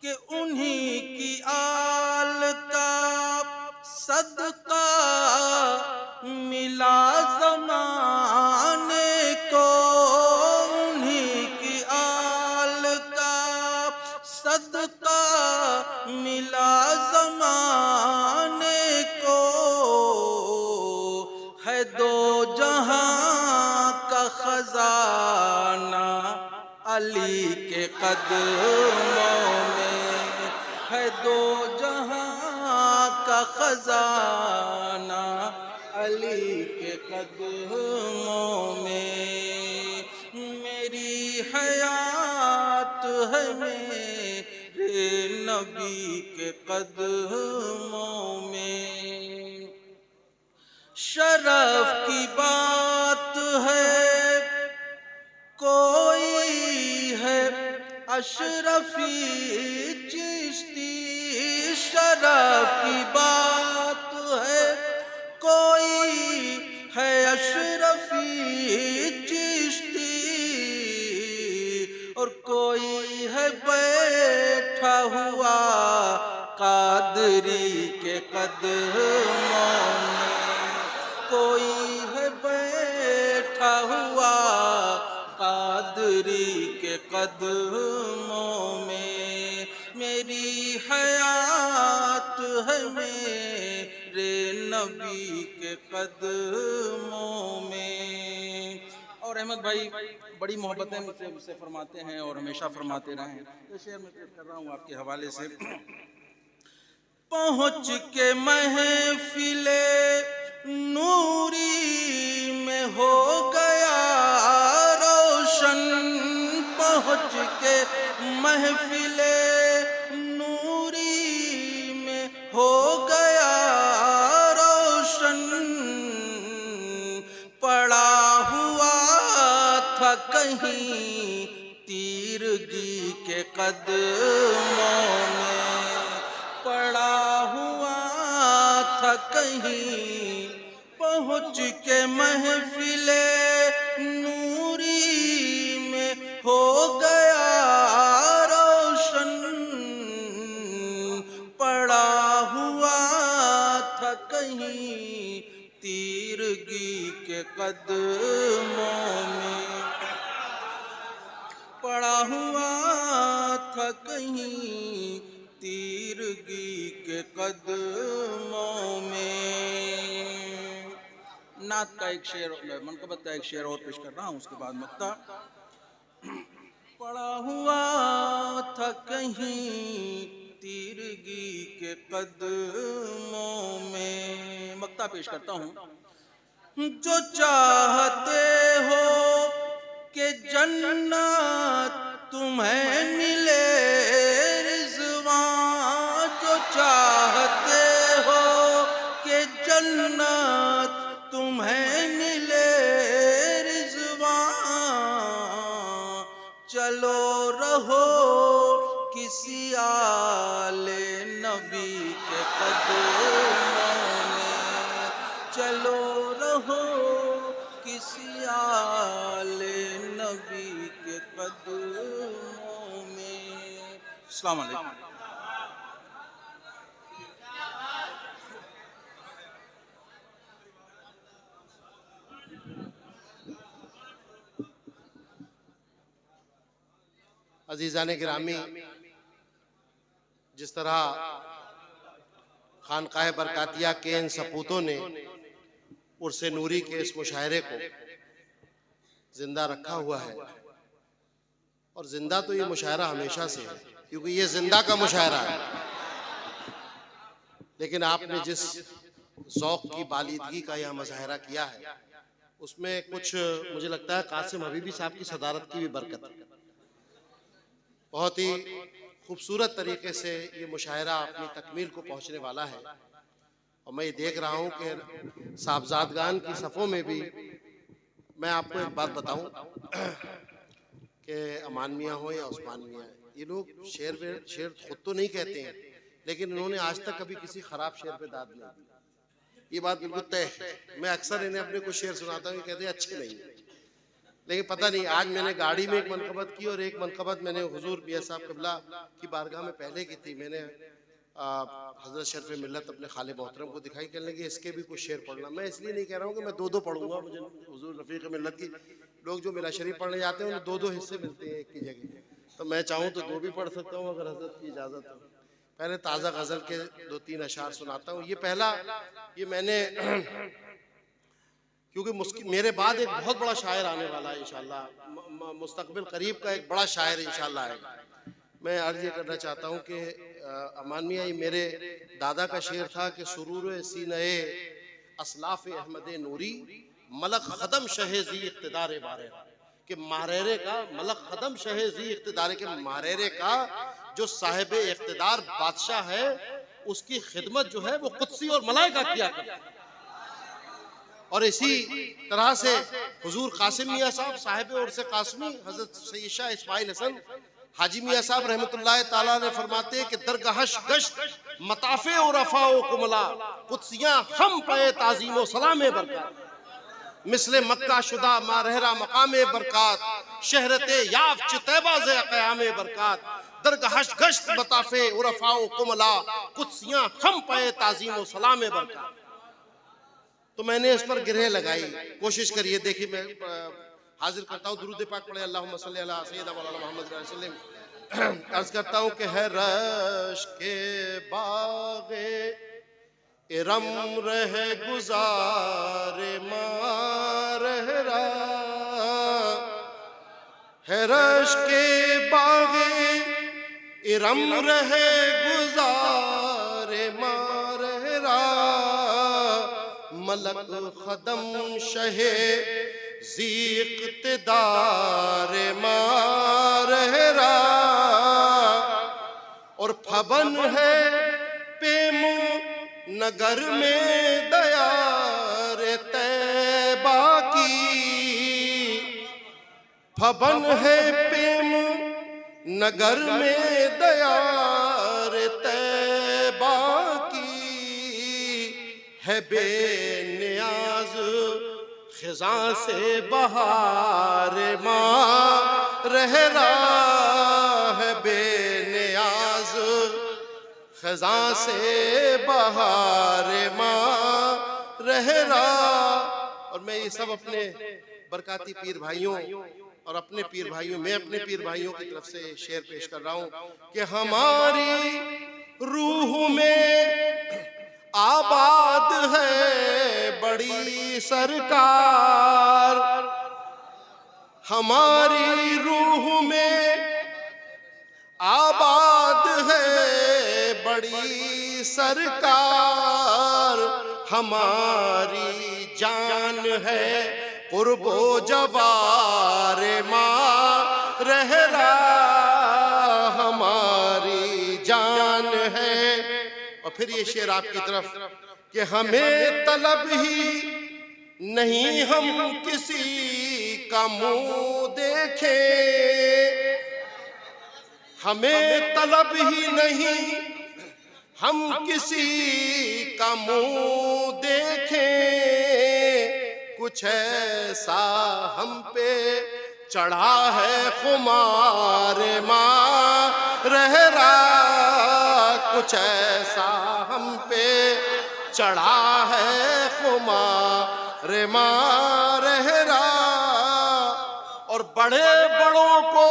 कि उन्हीं की आल का सदका मिला ज़माने को, उन्हीं की आल का सदका मिला ज़माने को। है दो जहां का खजाना अली के कदमों में, है दो जहां का खजाना अली के कदमों में। मेरी हयात है मेरे नबी के कदमों में। शरफ की बात है कोई है अशरफी चिश्ती, शरफ की बात है कोई है अशरफी चिश्ती, और कोई है बैठा हुआ कादरी के कदमों में, कोई है बैठा हुआ कादरी के कदमों में। मेरी हयात है मेरे नबी के कदमों में। और अहमद भाई बड़ी मोहब्बतें मुझसे फरमाते हैं और हमेशा फरमाते रहे हैं। तो शेर मैं पेश कर रहा हूँ आपके हवाले से। पहुँच के महफिले नूरी में हो गया रोशन, पहुँच के महफिले नूरी में हो गया रोशन। पड़ा हुआ था कहीं तीरगी के कदमों में, पड़ा हुआ था कहीं पहुँच के महफिले नूरी में हो गया रोशन। पड़ा हुआ था कहीं तीरगी के कदमों में, पड़ा हुआ था कहीं तीरगी के कदमों में। नात का एक शेर, मनकबत का एक शेर और पेश कर रहा हूँ, उसके बाद मक्ता। पड़ा हुआ था कहीं तीरगी के कदमों में। मक्ता पेश करता हूँ। जो चाहते हो कि जन्नत तुम्हें मिले रिज़वान, जो चाहते हो कि जन्नत तुम्हें मिले रिज़वान, चलो रहो किसी आले नबी के कदमों में, चलो रहो किसी आले नबी के कदमों में। अस्सलाम वालेकुम। अजीज़ाने गिरामी, जिस तरह खानकाह बरकातिया के इन सपूतों ने उर्से नूरी के इस मुशायरे को जिंदा रखा हुआ है, और जिंदा तो ये मुशायरा हमेशा से है क्योंकि ये जिंदा का मुशायरा है, लेकिन आपने जिस ज़ौक़ की बालिदगी का यह मुजाहरा किया है उसमें कुछ मुझे लगता है कासिम हबीबी साहब की सदारत की भी बरकत है। बहुत ही खूबसूरत तरीके से ये मुशायरा अपनी तकमील को पहुंचने वाला है, और मैं ये देख रहा हूँ कि साहबजादगान की सफ़ों में भी मैं आपको एक बात बताऊं कि अमान मियाँ हो या उस्मान मियाँ, ये लोग शेर खुद तो नहीं कहते हैं, लेकिन इन्होंने आज तक कभी किसी ख़राब शेर पे दाद नहीं दी। ये बात बिल्कुल तय है। मैं अक्सर इन्हें अपने कुछ शेर सुनाता हूँ, ये कहते हैं अच्छे नहीं है, लेकिन पता नहीं, आज मैंने गाड़ी में एक मनकबत की और एक मनकबत मैंने हुजूर मियां साहब क़िबला की बारगाह में पहले की थी। मैंने हजरत शरीफ मिल्लत अपने खाले मोहतरम को दिखाई, कहने लगे इसके भी कुछ शेर पढ़ना। मैं इसलिए नहीं कह रहा हूँ कि मैं दो दो पढ़ूंगा, मुझे हुजूर रफ़ीक मिल्लत की लोग जो मिला शरीफ पढ़ने जाते हैं उन्हें दो दो हिस्से मिलते हैं एक की जगह, तो मैं चाहूँ तो दो भी पढ़ सकता हूँ अगर हजरत की इजाज़त हो। पहले ताज़ा गज़ल के 2-3 अशार सुनाता हूँ। ये पहला, ये मैंने क्योंकि मेरे बाद एक बहुत बड़ा शायर आने वाला है इंशाल्लाह, मुस्तकबिल करीब का एक बड़ा शायर इंशाल्लाह आएगा। मैं अर्ज ये करना चाहता हूँ कि अमान मियां, ये मेरे दादा का शेर था कि सुरूर सीने असलाफ अहमद नूरी मलक खदम शहेजी इख्तिदार बारे, कि मारेरे का मलक खदम शहेजी इख्तिदार के मारेरे का जो साहिब इख्तिदार बादशाह है उसकी खिदमत जो है वो कुदसी और मलाइका किया करता है। और इसी तरह से हुजूर कासिम मियां साहब साहिब और से कासमी हजरत सैयद शाह इस्माइल हसन हाजी मियां साहब रहमतुल्लाह ताला ने फरमाते हैं कि दरगहश गश्त मताफे और अफाओ कुमला कुदसियां हम पे ताजीम सलाम बरकत मिसले मक्का शुदा मारहरा मकामे बरकत शहरते याफ चितैबा से क़यामे बरकत दरगहश गश्त मताफे और अफाओ कुमला कुदसियां हम पे ताजीम सलाम बरकत। तो मैंने इस पर गिरह लगाई, कोशिश करिए। देखिए मैं हाजिर करता हूँ, दुरूद पाक पढ़े अल्लाहुम्मा सल्ली अला सय्यिदना मौलाना मोहम्मद वसल्लम। अर्ज करता हूँ कि है रश के बागे इरम रहे गुजारे मारहरा, है रश के बागे इरम रहे गुजारे मारहरा मलक खदम शहे इक़्तिदार मारहरा और फबन है पेमू नगर में दयार तैबा की, फबन है पेमू नगर में दयार तैबा की, है बेनियाज खिज़ा से बहार मारहरा, है बेनियाज खिज़ा से बहार मारहरा। और मैं ये सब अपने बरकाती पीर भाइयों और अपने पीर भाइयों, मैं अपने पीर भाइयों की तरफ से शेर पेश कर रहा हूँ कि हमारी रूह में आबाद है बड़ी सरकार, हमारी रूह में आबाद है बड़ी सरकार, हमारी जान है कुर्बो जवार मारहरा, हमारी जान है। और फिर ये शेर आपकी तरफ कि हमें तलब ही नहीं हम किसी का मुंह देखें, हमें तलब ही नहीं हम किसी का मुंह देखें, कुछ ऐसा हम पे चढ़ा है खुमार मारहरा, कुछ ऐसा हम पे चढ़ा है खुमार मारहरा। और बड़े बड़ों को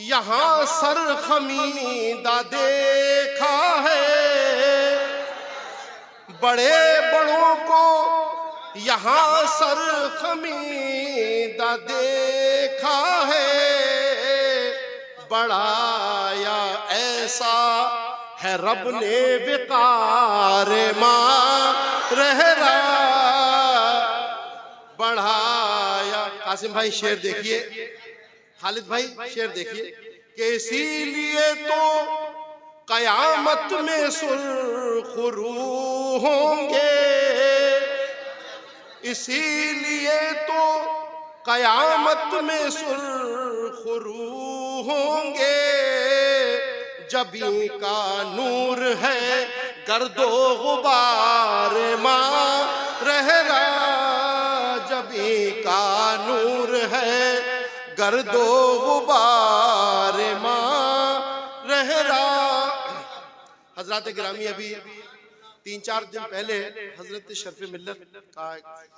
यहाँ सरखमीदा देखा है, बड़े बड़ों को यहाँ सरखमीदा देखा है, बड़ाया ऐसा है रब ने विकार मारहरा, बढ़ाया। कासिम भाई शेर देखिए, खालिद भाई शेर देखिए कि इसीलिए तो कयामत में सुरखरू होंगे, इसीलिए तो कयामत में सुरखरू होंगे, जब इनका नूर है गर्दो गुबार मारहरा, जब का नूर है, गर्दो गुबार माँ रहरा। हजरत गिरामी, अभी 3-4 दिन पहले हजरत शर्फ मिल्लत का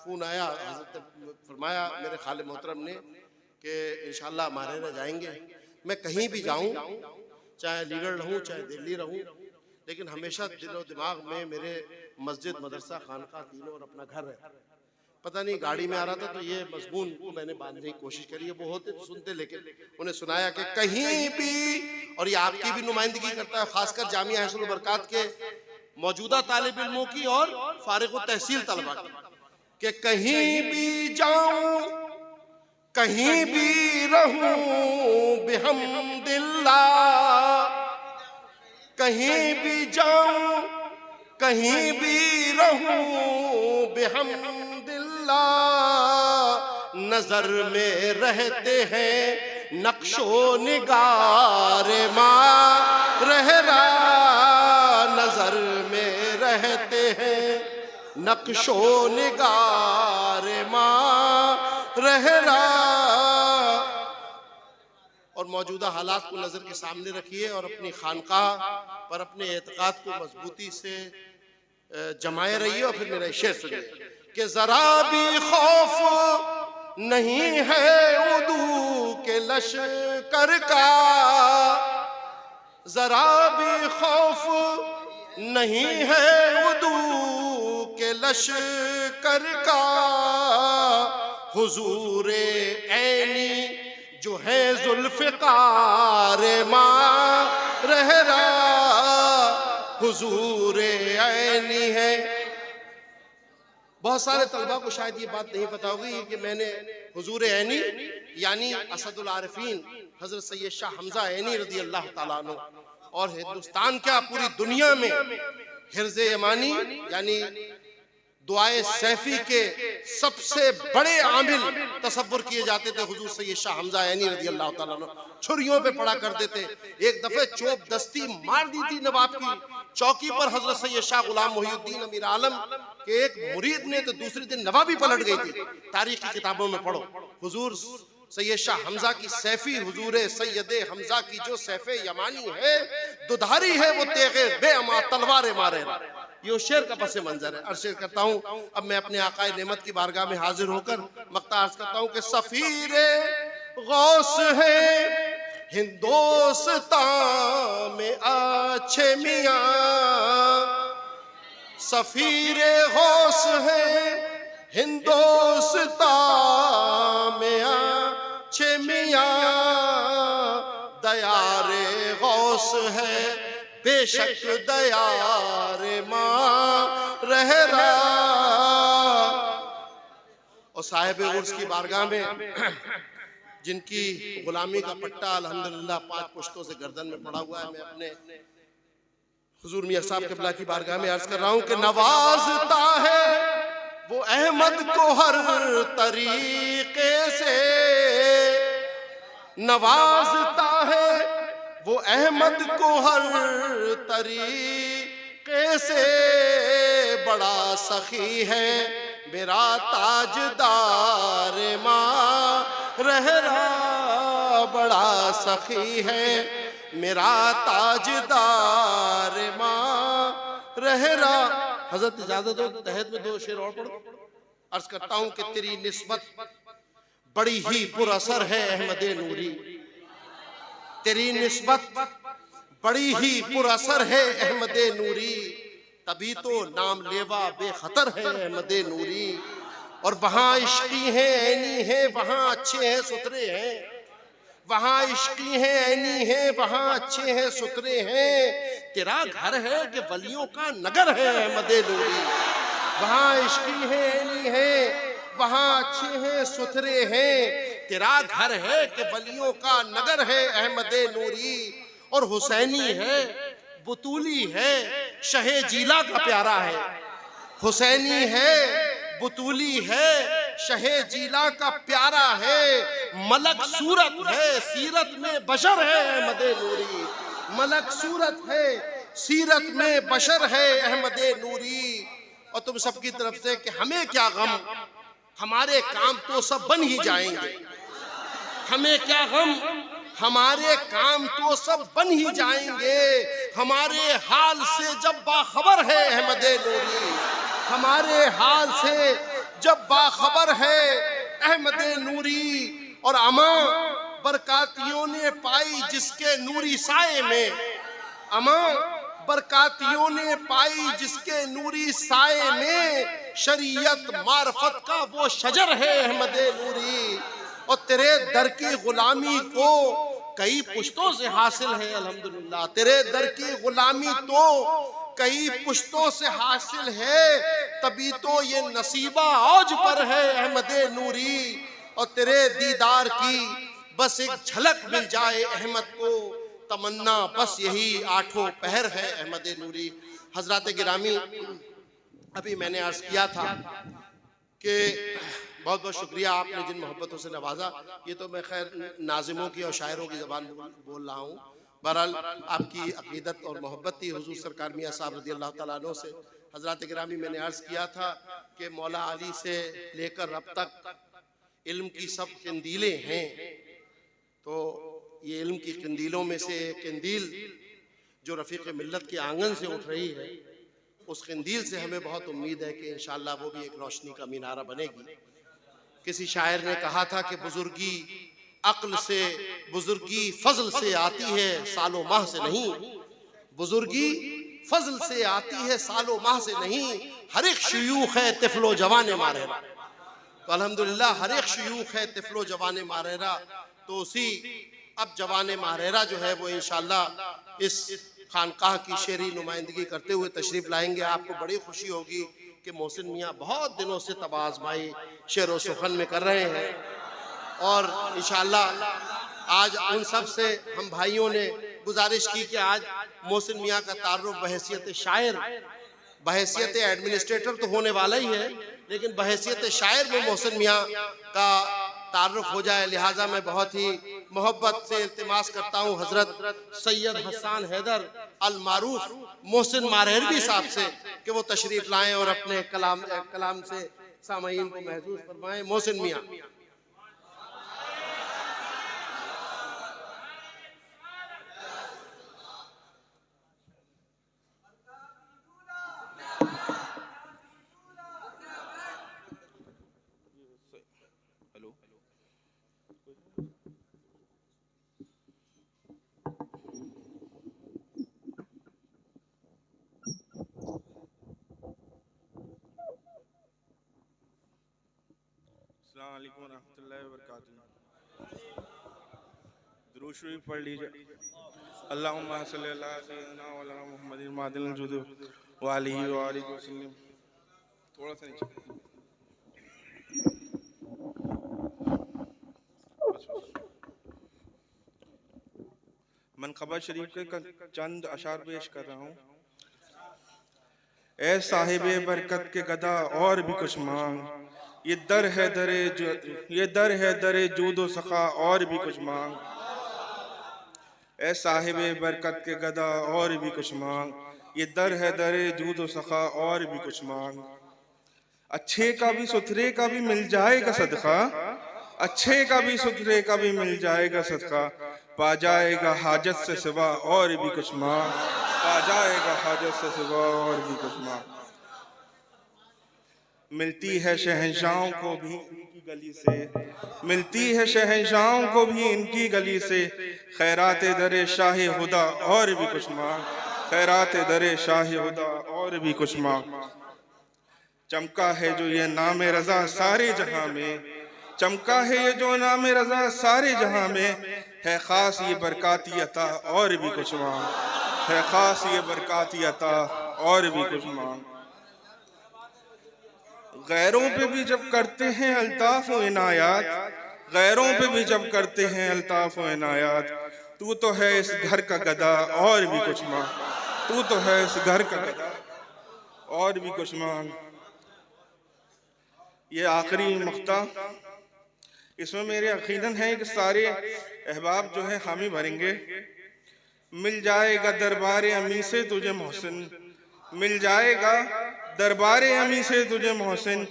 फोन आया। हजरत ने फरमाया मेरे खाले मोहतरम ने कि इंशाल्लाह मारहरा जाएंगे। मैं कहीं भी जाऊं, चाहे अलीगढ़ रहूं चाहे दिल्ली रहूं, लेकिन हमेशा दिलो दिमाग में मेरे मस्जिद, मदरसा, खानका तीनों और अपना घर है। पता नहीं गाड़ी में आ रहा था तो ये मजमून को मैंने बांधने की कोशिश करी है। वो होते तो सुनते, लेकिन उन्हें सुनाया कि कहीं भी, और ये आपकी भी नुमाइंदगी करता है, खासकर जामिया हिस्सुल बरकात के मौजूदा तालिब इल्मों की और फारिग तहसील तलबा की, कि कहीं भी जाऊं, कहीं भी रहूं बिहम्दिल्लाह, कहीं भी जाऊं, कहीं भी रहूं बिहम्दिल्लाह, नजर में रहते हैं नक्शो निगार माँ रहरा, नजर में रहते हैं नक्शो निगार माँ रहरा। और मौजूदा हालात को नजर के सामने रखिए और अपनी खानकाह पर अपने एतकाद को मजबूती से जमाए रहिए। और फिर मेरा शेर सुनिए कि जरा भी खौफ नहीं है उदू के लश्कर का, जरा भी खौफ नहीं है उदू के लश्कर का, हुजूरे ऐनी जो है जुल्फ़िकार माँ रहरा, हुजूरे ऐनी है। बहुत सारे तलबा को शायद ये बात नहीं पता होगी कि मैंने हुजूर ऐनी यानी असदुल आरिफीन हजरत सैयद शाह हमजा ऐनी रज़ी अल्लाह ताला अन्हु, और हिंदुस्तान क्या पूरी दुनिया में हिर्ज़ यमानी यानी दुआए सैफी के सबसे बड़े आमिल तसव्वुर किए जाते थे हुजूर सैयद शाह हमजा ऐनी रज़ी अल्लाह ताला अन्हु। छुरियों पे पड़ा करते थे। एक दफे चोप दस्ती मार दी थी नवाब की चौकी पर हजरत सैयद शाह गुलाम मुहीउद्दीन अमीर आलम के एक मुरीद ने, तो दूसरे दिन नवाबी पलट गई थी। तारीख की किताबों में पढ़ो, हुजूर सैयद शाह हमजा की सैफी, हुजूर सैयद हमजा की जो सैफे यमानी है, दुधारी है वो तेगे बेअमा तलवार मारे। ये शेर का पस मंजर है। अर्ज करता हूँ, अब मैं अपने आकाए नेमत की बारगाह में हाजिर होकर मक्ता अर्ज करता हूँ कि सफीरे गौस है हिंदोस्तान में अच्छे मियाँ, सफीरे गौस है हिंदोस्तान में अच्छे मियाँ, दयारे गौस है बेशक दयार माँ रहरा। और साहिब उर्स की बारगाह में जिनकी गुलामी का पट्टा अल्हम्दुलिल्लाह 5 पुश्तों से गर्दन में पड़ा हुआ है, मैं अपने हुजूर मियां साहब क़िबला की बारगाह में अर्ज कर रहा हूँ कि नवाजता है वो अहमद को हर तरीके से, नवाजता है वो अहमद को हर तरीके से, बड़ा सखी है मेरा ताजदार माँ रहरा, बड़ा सखी है मेरा ताजदार माँ रहरा। हजरत इजाजत हो तहत में 2 शेर और पढ़ो। अर्ज करता हूँ कि तेरी निस्बत बड़ी ही पुरअसर है अहमद नूरी, तेरी निस्बत बड़ी ही पुरअसर है अहमद नूरी, तभी तो नाम लेवा बेखतर है अहमद नूरी। और वहाँ इश्की है ऐनी है वहाँ अच्छे हैं सुथरे हैं, वहाँ इश्की है ऐनी है वहाँ अच्छे हैं सुथरे हैं, तेरा घर है कि वलियों का नगर है अहमद नूरी। वहाँ इश्की है ऐनी है वहाँ अच्छे हैं सुथरे हैं, तेरा घर है कि वलियों का नगर है अहमद नूरी। और हुसैनी है बुतूली है शहे जीला का प्यारा है, हुसैनी है बुतूली है शहे जीला का प्यारा है, मलक सूरत है सीरत में बशर है अहमद नूरी, मलक सूरत है सीरत में बशर है अहमद नूरी। और तुम सबकी तरफ से कि हमें क्या गम हमारे काम तो सब बन ही जाएंगे, हमें क्या गम, हमारे काम तो सब बन ही जाएंगे। हमारे हाल से जब बाखबर है अहमद नूरी, हमारे हाल से जब बाखबर है अहमद नूरी। और अमा बरकातियों ने पाई जिसके नूरी साए में, अमा बरकातियों ने पाई जिसके नूरी साए में, शरीयत मार्फत का वो शजर है अहमद नूरी। और तेरे दर की गुलामी को कई पुश्तों से हासिल है अल्हम्दुलिल्लाह, तेरे दर की गुलामी तो कई पुश्तों से हासिल है, तभी तो ये नसीबा औज पर है अहमद नूरी। और तेरे दीदार की बस एक झलक मिल जाए अहमद को, तमन्ना बस यही आठों पहर है अहमद नूरी। हजरत गिरामी, अभी मैंने अर्ज किया था कि बहुत बहुत शुक्रिया आपने जिन मोहब्बतों से नवाजा। ये तो मैं खैर नाजिमों की और शायरों की ज़बान बोल रहा हूँ। बहरहाल आपकी अकीदत और मोहब्बत थी हुजूर सरकार मियां साहब रज़ी अल्लाह तआला अन्हु से। हजरत गिरामी, मैंने अर्ज़ किया था कि मौला अली से लेकर अब तक इल्म की सब कंदीलें हैं, तो ये इल्म की कंदीलों में से एक कंदील जो रफ़ीक़ मिल्लत के आंगन से उठ रही है, उस कंदील से हमें बहुत उम्मीद है कि इंशाअल्लाह वो भी एक रोशनी का मीनारा बनेगी। किसी शायर ने कहा था कि बुजुर्गी अक्ल से, बुजुर्गी फजल से आती है सालों माह से नहीं, बुजुर्गी फजल से आती है सालों माह से नहीं, हर एक शयूख है तिफलो जवाने मारेरा। तो अल्हम्दुलिल्लाह हर एक शयूख है तिफलो जवाने मारेरा, तो उसी अब जवाने मारेरा जो है वो इंशाअल्लाह इस खानकाह की शेरी नुमाइंदगी करते हुए तशरीफ लाएंगे। आपको बड़ी खुशी होगी कि मोहसिन मियाँ बहुत दिनों से तब आज़माई शेर व सुखन में कर रहे हैं, और इंशाअल्लाह आज उन सब से हम भाइयों ने गुजारिश की कि आज मोहसिन मियाँ का तारुफ बहैसियत शायर, बहैसियत एडमिनिस्ट्रेटर तो होने वाला ही है, लेकिन बहैसियत शायर में मोहसिन मियाँ का तारुफ हो जाए। लिहाजा मैं बहुत ही मोहब्बत से इल्तिमास करता हूँ हजरत सैयद हसन हैदर अल मारूफ मोहसिन मारहेरवी साहब से कि वो तशरीफ लाएं और अपने कलाम से सामईन को महसूस फरमाएं। मोहसिन मियाँ। अस्सलाम वालेकुम रहमतुल्लाहि व बरकातुहू। दुरूद शरीफ पढ़ लीजिए। अल्लाहुम्मा सल्लि अला सय्यिदना व अला मुहम्मदिन मादिल जुद व आलिहि व आलिहि वसल्लम। थोड़ा सा नीचे। मनक़बा शरीफ के चंद अशार पेश कर रहा हूँ। ए साहिबे बरकत के गदा और भी कुछ मांग, ये दर है दरे जूदो सखा और भी कुछ मांग। ए साहिबे बरकत के गदा और भी कुछ मांग, ये दर है दरे जूदो सखा और भी कुछ मांग। अच्छे का भी सुथरे का भी मिल जाएगा सदका, अच्छे का भी सुथरे का भी मिल जाएगा सदका। पा जाएगा हाजत से सिवा और भी कुछ मांग, पा जाएगा हाजत से सिवा और भी कुछ मांग। मिलती है शहंशाहों को भी इनकी गली से, मिलती है शहंशाहों को भी इनकी गली से। खैरात दरे शाह खुदा और भी कुछ मांग, खैरात दरे शाह खुदा और भी कुछ मांग। चमका है जो ये नाम रजा सारे जहां में, चमका है ये जो नाम रजा सारे जहां में। है खास ये बरकाती अता और भी कुछ मांग, है खास ये बरकाती अता और भी कुछ मांग। गैरों पे भी जब करते हैं अल्ताफ व इनायात, गैरों पे भी जब करते हैं अल्ताफ व इनायात। तू तो है इस घर का गदा और भी कुछ मांग, तू तो है इस घर का गदा और भी कुछ मांग। ये आखिरी मक्ता, इसमें मेरे यकीनन है कि सारे अहबाब जो है हामी भरेंगे। मिल जाएगा दरबार अमी से तुझे मोहसिन, मिल जाएगा दरबार अमी से तुझे मोहसिन।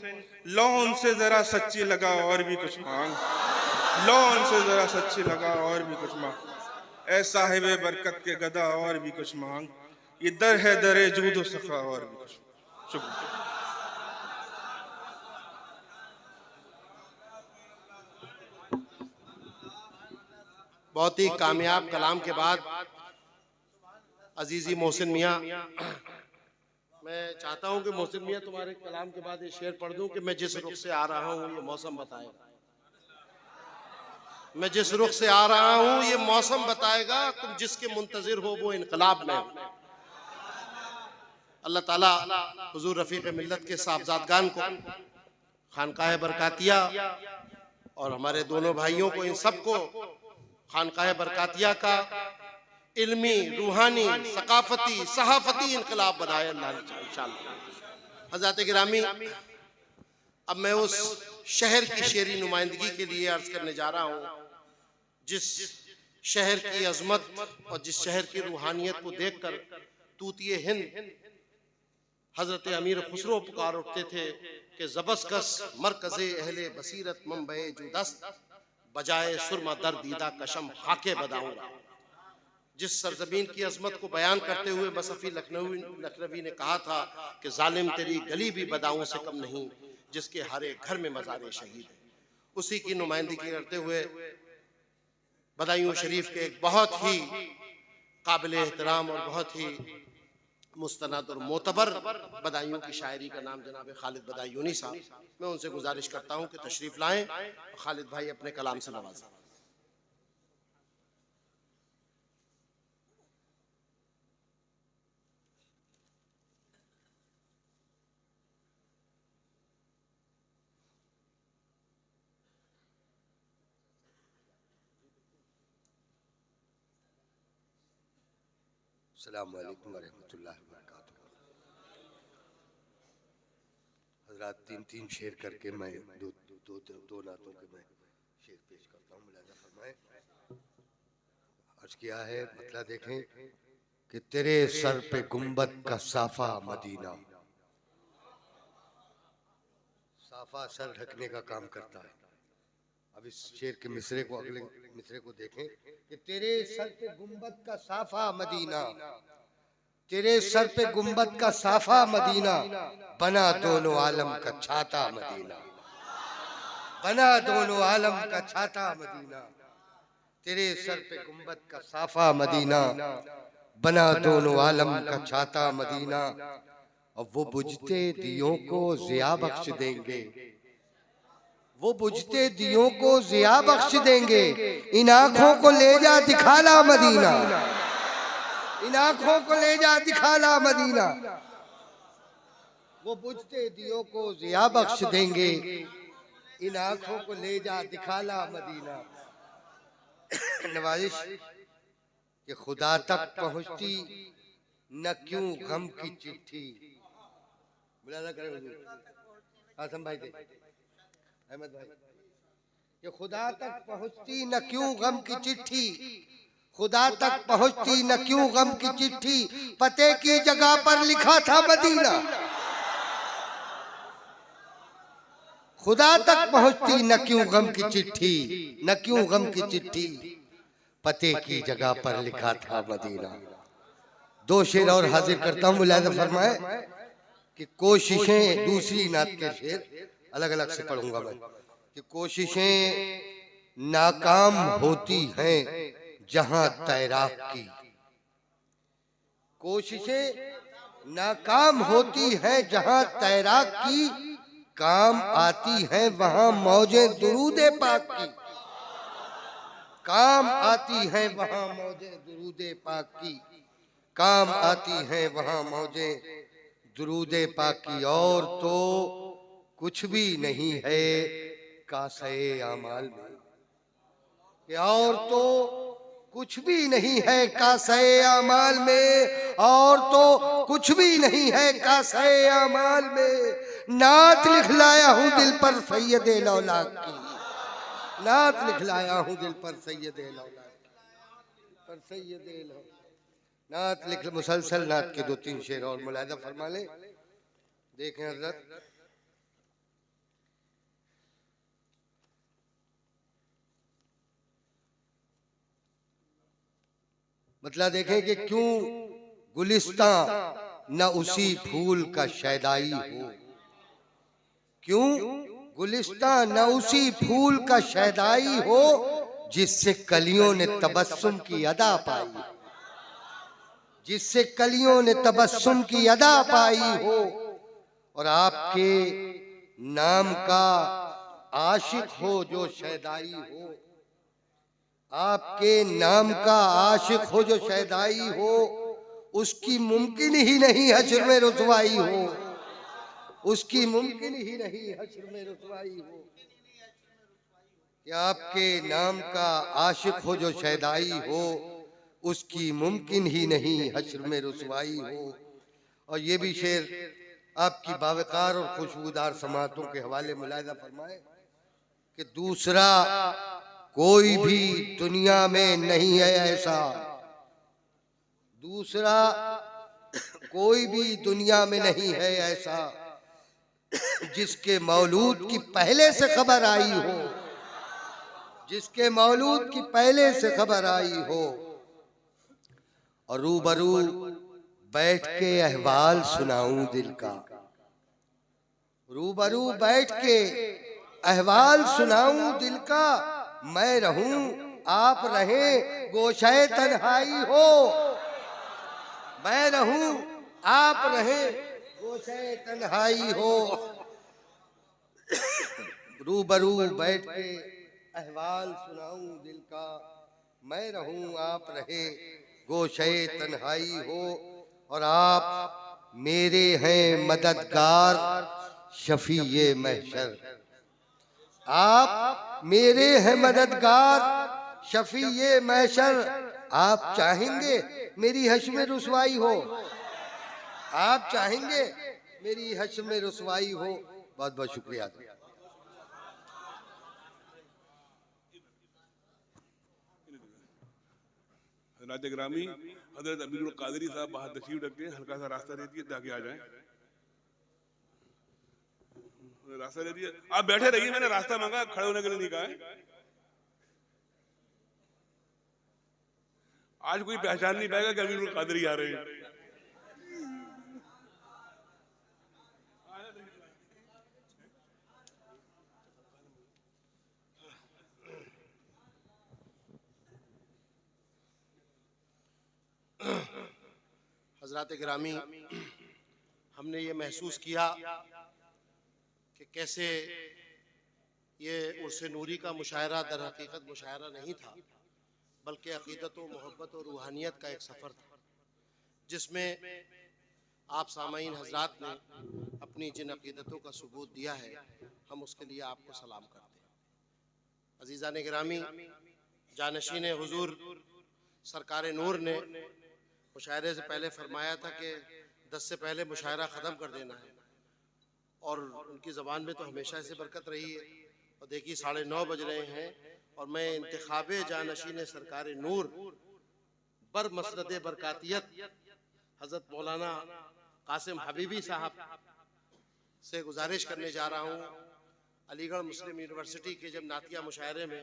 लो उनसे जरा सच्ची लगा और भी कुछ मांग, लो उनसे जरा सच्ची लगा और भी कुछ मांग, ऐ साहिबे बरकत के गदा और भी कुछ मांग, ये दर है दरे जूद सखा और भी कुछ। शुक्रिया। बहुत ही कामयाब कलाम के बाद अजीजी मोहसिन मियाँ, मैं चाहता हूं कि मोहसिन मियाँ तुम्हारे कलाम के बाद ये शेर पढ़ दूं कि मैं जिस रुख से आ रहा हूं ये मौसम बताएगा, मैं जिस रुख से आ रहा हूं ये मौसम बताएगा, तुम जिसके मुंतजिर हो वो इनकलाब में हो। अल्लाह ताला हुजूर रफीक मिल्लत के साहबजादगान को, खानकाह बरकातिया और हमारे दोनों भाइयों को, इन सबको खानकाह बरकातिया का इल्मी, रूहानी, सकाफती, सहाफती इनकलाब बनाए अल्लाह ने इंशाअल्लाह। हज़रत गिरामी, अब मैं उस शहर की शेरी नुमाइंदगी के लिए अर्ज करने जा रहा हूँ जिस शहर की अजमत और जिस शहर की रूहानियत को देखकर तूतिए हिंद हजरत अमीर खुसरो पुकार उठते थे कि जबरदस्त मरकज़े अहले बसीरत मंबे जुदस्त बजाए सुरमा दर दीदा कशम हाके बदाऊंगा। जिस सरजमीन की अजमत को बयान करते हुए बसफी लखनवी ने कहा था कि जालिम तेरी गली भी बदाऊं से कम नहीं, जिसके हर एक घर में मज़ार शहीद है, उसी की नुमाइंदगी करते हुए बदायूं शरीफ के एक बहुत ही काबिल एहतराम और बहुत ही मुस्तनद और मोतबर बदायूं की शायरी का नाम जनाब खालिद बदायूनी साहब, मैं उनसे गुजारिश करता हूं कि तशरीफ लाएं, खालिद भाई अपने कलाम से नवाजें। अस्सलामु अलैकुम वरहमतुल्लाहि वबरकातुहू। हज़रात, तीन शेर करके मैं दो नातों के मैं शेर पेश करता हूँ, मुलाज़ा फरमाएं। अर्ज़ किया है, मतलब देखें कि तेरे सर पे गुंबद का साफा मदीना, साफा सर ढकने का काम करता है। अब इस शेर के मिसरे को, अगले मिसरे को देखें कि तेरे सर पे गुंबद का साफा मदीना, तेरे सर पे गुंबद का साफा मदीना, बना दोनों आलम का छाता मदीना, बना दोनों आलम का छाता मदीना, तेरे सर पे गुंबद का साफा मदीना, बना दोनों आलम का छाता मदीना। अब वो बुझते दियों को ज़िया बख्श देंगे, वो बुझते दियों को ज़िया बख्श देंगे, इन आँखों को ले जा दिखाला मदीना, इन आँखों को ले जा दिखाला मदीना। वो बुझते दियों को ज़िया बख्श देंगे, इन आँखों को ले जा दिखाला मदीना। नवाजिश कि खुदा तक पहुँचती न क्यों गम की चिट्ठी, बुलाना करें हुजूर, आसम भाई दे, अहमद भाई, कि खुदा तक पहुँचती न क्यों गम की चिट्ठी, खुदा तक पहुँचती न क्यों गम की चिट्ठी, पते की जगह पर लिखा था मदीना, खुदा तक पहुँचती न क्यों गम की चिट्ठी, न क्यों गम की चिट्ठी, पते की जगह पर लिखा था मदीना। दो शेर और हाजिर करता हूँ, मुलाज़ा फरमाए कि कोशिशें, दूसरी नात के शेर अलग अलग से पढ़ूंगा मैं, कि कोशिशें नाकाम होती हैं जहां तैराक की, कोशिशें नाकाम होती हैं जहां तैराक की, काम आती हैं वहां मौजे दुरूदे पाक की, काम आती हैं वहां मौजे दुरूदे पाक की, काम आती हैं वहां मौजे दुरूदे पाक की। और तो कुछ भी नहीं है कासे आमाल में, कि और तो कुछ भी नहीं है कासे आमाल में, और तो कुछ भी नहीं है कासे आमाल में। नात लिखलाया हूँ दिल पर सैयदे लौलाक की, नात लिखलाया हूँ दिल पर सैयदे लौलाक की, पर सैयदे लौलाक, नात लिख, मुसलसल नात के दो तीन शेर और मुलाहिजा फरमा ले। देखें हजरत, मतलब देखें कि क्यों गुलिस्तां न उसी फूल का शैदाई हो, क्यों गुलिस्तां न उसी फूल का शैदाई हो जिससे कलियों ने तबस्सुम की अदा पाई, जिससे कलियों ने तबस्सुम की अदा पाई हो। और आपके नाम का आशिक हो जो शैदाई हो, आपके नाम का आशिक हो जो शैदाई हो, उसकी मुमकिन ही नहीं हश्र में रुसवाई हो, उसकी मुमकिन ही नहीं हश्र में रुसवाई हो। कि आपके नाम का आशिक हो जो शैदाई हो, उसकी मुमकिन ही नहीं हश्र में रुसवाई हो। और ये भी शेर आपकी बावकार और खुशबूदार समातों के हवाले मुलाहिजा फरमाए कि दूसरा कोई भी दुनिया में नहीं है ऐसा, दूसरा कोई भी दुनिया में नहीं है ऐसा जिसके मौलूद की पहले से खबर आई हो, जिसके मौलूद की पहले से खबर आई हो। और रूबरू बैठ के अहवाल सुनाऊं दिल का, रूबरू बैठ के अहवाल सुनाऊं दिल का, मैं रहूं आप रहें गोशाए तन्हाई हो, मैं रहूं आप रहें गोशाए तन्हाई हो। रूबरू बैठ के अहवाल सुनाऊं दिल का, मैं रहूं आप रहे गोशाए तन्हाई हो। और आप मेरे हैं मददगार शफीए महशर, आप मेरे हैं मददगार शफीए महशर। आप चाहेंगे मेरी हश्र में रुसवाई हो, आप चाहेंगे मेरी हश्र में रुसवाई हो। बहुत बहुत शुक्रिया। हज़रात ग्रामी हज़रत अमीरुल कादरी साहब बाहर तशरीफ रखते हैं, हल्का सा रास्ता दे दिए ताकि आ जाएं, रास्ता दे दिया। आप बैठे रहिए, मैंने रास्ता मांगा, खड़े होने के लिए नहीं कहा है। आज कोई पहचान नहीं पाएगा कि अमीरुल कादरी आ रहे हैं। हज़रात गिरामी, हमने ये महसूस किया कि कैसे ये उर्स नूरी का मुशायरा दर हकीकत मुशायरा नहीं था, बल्कि अक़ीदत व मोहब्बत और रूहानियत का एक सफ़र था, जिसमें आप सामाईन हज़रात ने अपनी जिन अक़ीदतों का सबूत दिया है, हम उसके लिए आपको सलाम करते हैं। अज़ीज़ान गिरामी, जानशीन हुज़ूर सरकार नूर ने मुशायरे से पहले फरमाया था कि 10 से पहले मुशायरा ख़त्म कर देना है, और उनकी ज़बान में तो हमेशा ऐसे बरकत रही है। और देखिए 9:30 बज रहे हैं और मैं इंतखाबे जानशीन सरकार नूर बर मसरद बरकातियत हज़रत मौलाना कासिम हबीबी साहब से गुजारिश करने जा रहा हूँ। अलीगढ़ मुस्लिम यूनिवर्सिटी के जब नातिया मुशायरे में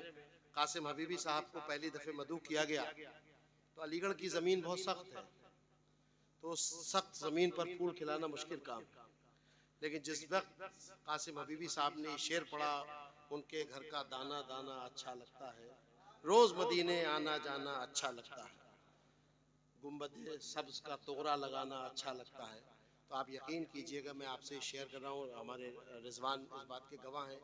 कासिम हबीबी साहब को पहली दफ़े मदऊ किया गया, तो अलीगढ़ की ज़मीन बहुत सख्त है, तो उस सख्त ज़मीन पर फूल खिलाना मुश्किल काम, लेकिन जिस वक्त कासिम हबीबी साहब ने शेर पढ़ा, उनके घर का दाना दाना अच्छा लगता है, रोज़ मदीने आना जाना अच्छा लगता है, गुंबद सब्ज़ का तोरा लगाना अच्छा लगता है। तो आप यकीन कीजिएगा, मैं आपसे शेयर कर रहा हूँ, हमारे रिजवान इस बात के गवाह हैं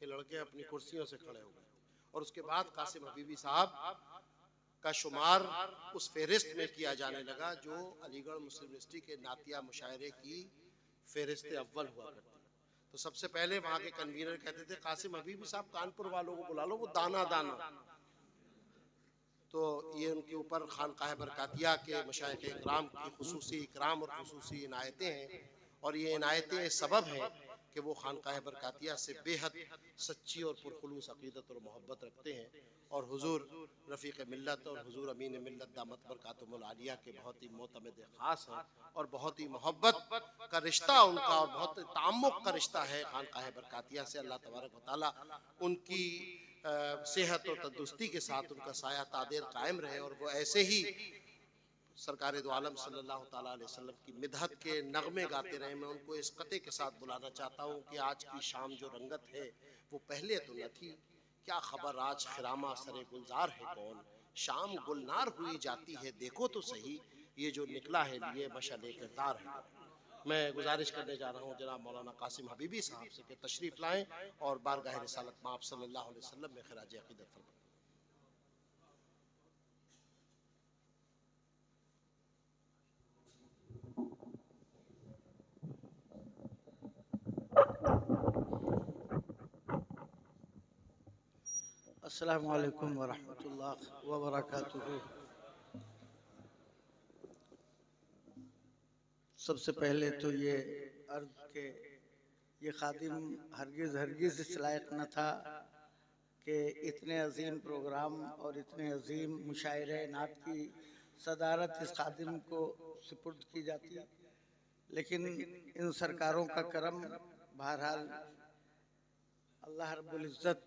कि लड़के अपनी कुर्सियों से खड़े हो गए। और उसके बाद कासिम हबीबी साहब का शुमार उस फहरिस्त में किया जाने लगा जो अलीगढ़ मुस्लिम यूनिवर्सिटी के नातिया मुशायरे की फहरिस्त अव्वल हुआ करती। तो सबसे पहले वहाँ के कन्वीनर कहते थे, कासिम हबीबी साहब कानपुर वालों को बुला लो, वो दाना दाना। तो ये उनके ऊपर खानकाह बरकातिया के मशाइख इकराम की खुसूसी इकराम और खुसूसी इनायतें हैं, और ये इनायतें सबब हैं कि वो खानकाह बरकातिया से बेहद सच्ची और पुरखुलूस अक़ीदत और मोहब्बत रखते हैं, और हुजूर रफ़ीक़ मिल्लत और हुजूर अमीन मिल्लत दामत बरकातुहुल आलिया के बहुत ही मोतमद ख़ास हैं, और बहुत ही मोहब्बत का रिश्ता उनका और बहुत तामुक का रिश्ता है खानकाह बरकातिया से। अल्लाह तबारक व तआला उनकी सेहत और तंदुरुस्ती के साथ उनका साया तादेर कायम रहे, और वो ऐसे ही सरकार दो आलम सल्लल्लाहु ताला अलैहि वसल्लम की मिदहत के नगमे गाते रहे। मैं उनको इस कते के साथ बुलाना चाहता हूँ कि आज की शाम जो रंगत है वो पहले तो न थी, क्या खबर आज खिरामा सरे गुलजार है कौन, शाम गुलनार हुई जाती है देखो तो सही, ये जो निकला है लिए मशाले किरदार है। मैं गुजारिश करने जा रहा हूँ जनाब मौलाना कासिम हबीबी साहब से कि तशरीफ लाएं और बारगाह रिसालत में आप सल्लल्लाहु अलैहि वसल्लम में खिराज अकीदत फरमाएं। अस्सलामु अलैकुम वरहमतुल्लाह वबरकातुहू। सबसे पहले तो ये अर्ज के ये खादिम हरगिज़ इस लायक न था कि इतने अजीम प्रोग्राम और इतने अजीम मुशायरे नात की सदारत इस खादिम को सुपुर्द की जाती, लेकिन इन सरकारों का करम, बहरहाल अल्लाह रब्बुल इज़्ज़त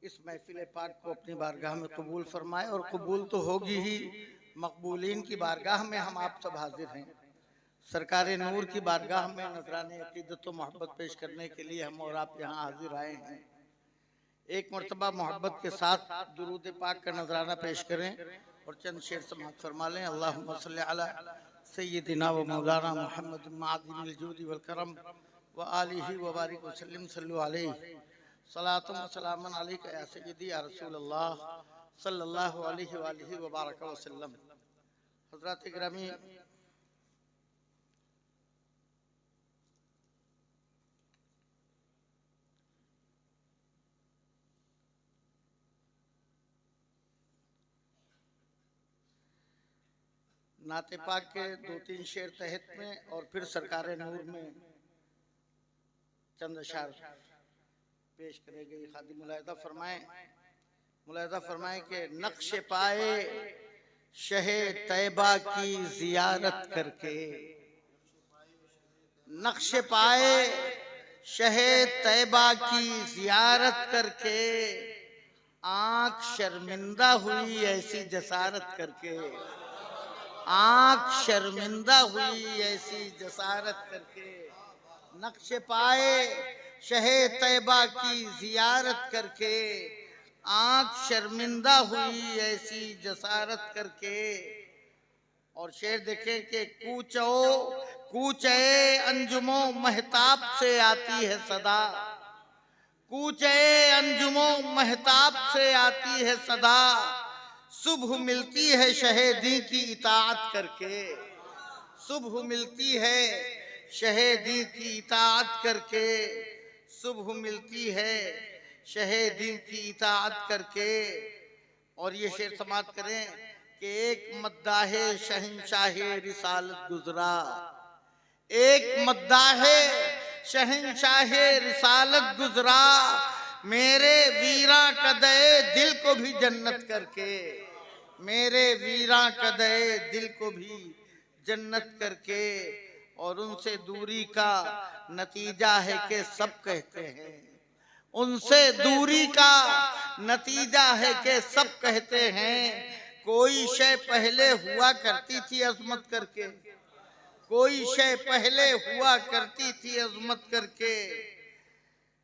इस महफिल पाक को अपनी बारगाह में कबूल फरमाए, और कबूल तो होगी ही, मकबूलीन की बारगाह में हम आप सब हाजिर हैं। सरकार नूर की बारगाह में नजराने अकीदत व मोहब्बत पेश करने के लिए हम और आप यहाँ हाजिर आए हैं। एक मरतबा मोहब्बत के साथ दुरूद पाक का नजराना पेश करें और चंद शेर समाअत फरमा लें। अल्लाहुम्मा सल्ली अला सय्यिदिना व मौलाना मुहम्मद मादिनिल जूदी वल करम व आलिहि व बारिक व सल्लिम सल्लु अलैहि सलातुम व सलामन अलैका या सय्यदी या रसूलल्लाह सल्लल्लाहु अलैहि व आलिहि व बारक व सल्लम। हज़रात गिरामी, नाते पाक के 2-3 शेर तहत में और फिर सरकार नूर में चंद अशार पेश करेंगे। खादी मुलाहिज़ा फरमाए कि नक्श पाए शहे तैबा की जियारत करके, नक्श पाए शहे तैबा की जियारत करके, आंख शर्मिंदा हुई ऐसी जसारत करके, आंख शर्मिंदा हुई ऐसी जसारत करके, नक्श पाए शहे तैबा की जियारत करके, आंख शर्मिंदा हुई ऐसी जसारत करके। और शेर देखें कि कूचे अंजुमो महताब से आती है सदा, कूचे अंजुमो महताब से आती है सदा, सुबह मिलती है शहेदी की इताअत करके, सुबह मिलती है शहेदी की इताअत करके, सुबह मिलती है शहेदी की इताअत करके। और ये शेर समाअत करें कि एक मद्दाहे शहंशाहे रिसालत गुजरा, एक मद्दाहे शहंशाहे रिसालत गुजरा, मेरे वीरा कदे दिल को भी जन्नत करके, मेरे वीरा कदे दिल को भी जन्नत करके। और उनसे दूरी का नतीजा है कि सब कहते हैं, उनसे दूरी का नतीजा है कि सब कहते हैं, कोई शय पहले हुआ करती थी अजमत करके, कोई शय पहले हुआ करती थी अजमत करके,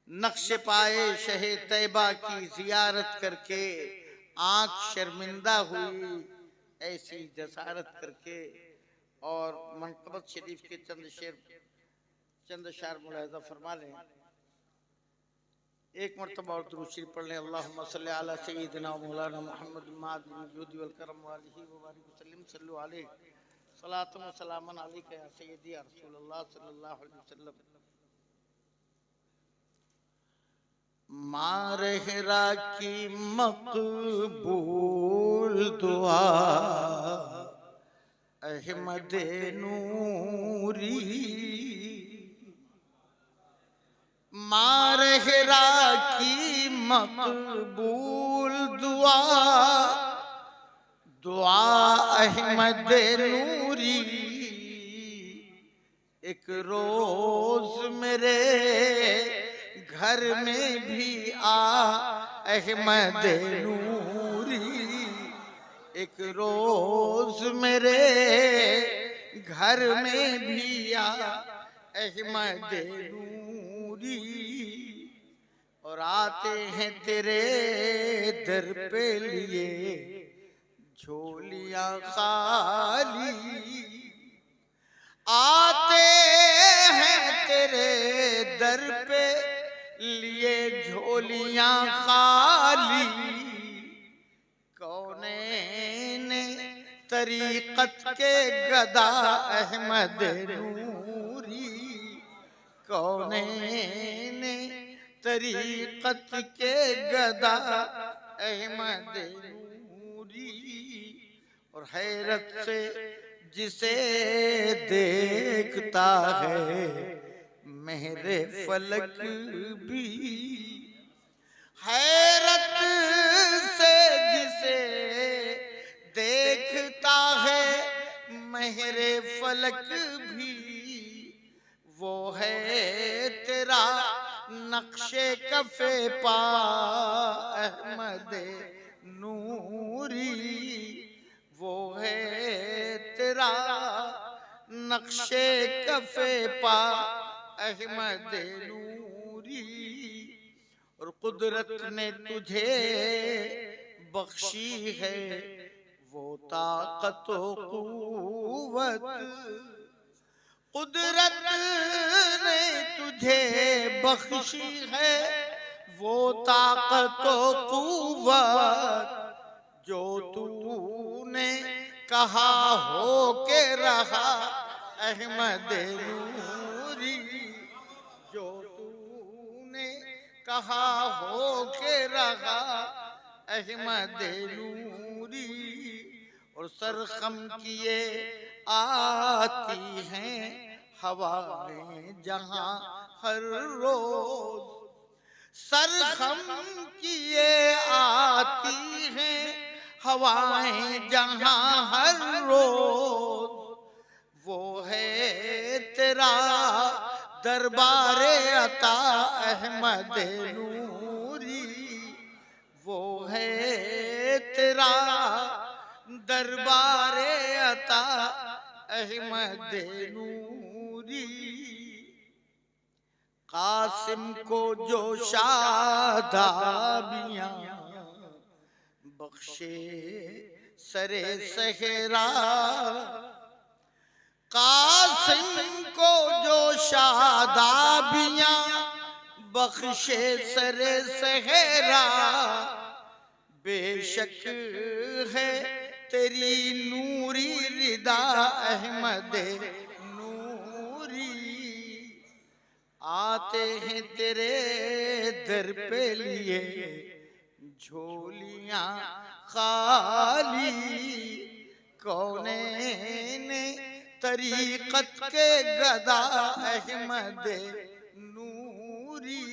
नक्श पाए शहे तैबा की जियारत करके, आंख शर्मिंदा हुई ऐसी जसारत करके। और मनकबत शरीफ के चंद शार मुलाहिज़ा फरमा लें। एक मरतबा और दुरूद शरीफ पढ़ लें। अल्लाहुम्मा सल्ली अला सय्यिदिना मौलाना मुहम्मद मादिनिल जूदी वल करम व आलिहि व बारिक व सल्लिम सल्लु अलैहि सलातुम व सलामन अलैका या सय्यदी या रसूलल्लाह सल्लल्लाहु अलैहि वसल्लम। मारहरा की मकबूल दुआ अहमद नूरी, मारहरा की मकबूल दुआ, दुआ अहमद नूरी। एक रोज मेरे घर में भी आ अहमद नूरी, एक रोज मेरे घर में भी आ अहमद नूरी, और आते हैं तेरे दर पे लिए झोलियां खाली, आते हैं तेरे दर पे लिए झोलियां खाली, कौनैन तरीक़त के गदा अहमद नूरी, कौनैन तरीक़त के गदा अहमद नूरी, और हैरत से जिसे देखता है मेरे फलक भी, हैरत से जिसे देखता है मेरे फलक भी, वो है तेरा नक्शे कफे पा अहमद नूरी, वो है तेरा नक्शे कफे पा अहमद नूरी, और कुदरत ने तुझे बख्शी है वो ताकत क़ुव्वत, कुदरत ने तुझे बख्शी है वो ताकत क़ुव्वत, जो तूने कहा हो के रहा अहमद नूरी, जो तूने कहा हो के रहा अहमद नूरी, और सरखम किए आती हैं हवाएं जहां हर रोज, सरखम किए आती हैं हवाएं जहां हर रोज, वो है तेरा दरबारे अता अहमद नूरी, वो है तेरा दरबारे अता अहमद नूरी, कासिम को जो शादाबियां बख्शे सरे सहरा, कासिम को जो शादाबियां बख्शे सरे सहरा, बेशक है तेरी नूरी रिदा अहमद नूरी, आते हैं तेरे दर पे लिए झोलियां खाली, कौनैन तरीक़त के गदा अहमद नूरी,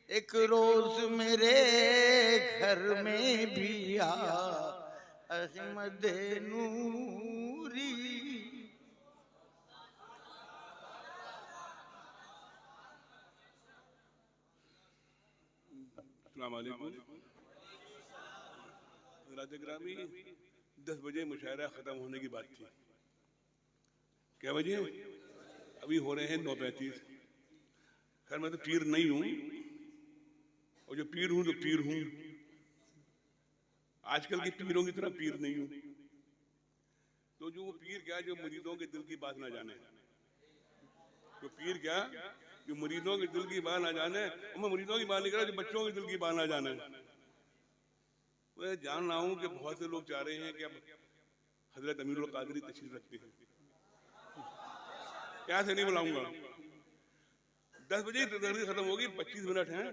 एक रोज मेरे घर में भी आ अहमद नूरी। अस्सलाम वालेकुम। हज़रात ग्रामी, 10 बजे मुशायरा ख़त्म होने की बात थी। क्या बजे? अभी हो रहे हैं 9:35। खैर मैं तो पीर नहीं हूँ, और जो पीर हूँ तो पीर हूँ। आजकल के पीरों की तरह पीर नहीं हूँ। तो जो वो पीर क्या जो मुरीदों के दिल की बात ना जाने, जो पीर क्या जो मुरीदों के दिल की बात ना जाने। मैं मुरीदों की बात नहीं कर रहा, जो बच्चों के दिल की बात ना जाने। मैं जान रहा हूँ कि बहुत से लोग चाह रहे हैं कि अब हजरत अमीरुल कादरी तशरीफ रखते हैं, क्या से नहीं बुलाऊंगा। 10 बजे तकरीर खत्म होगी, 25 मिनट हैं,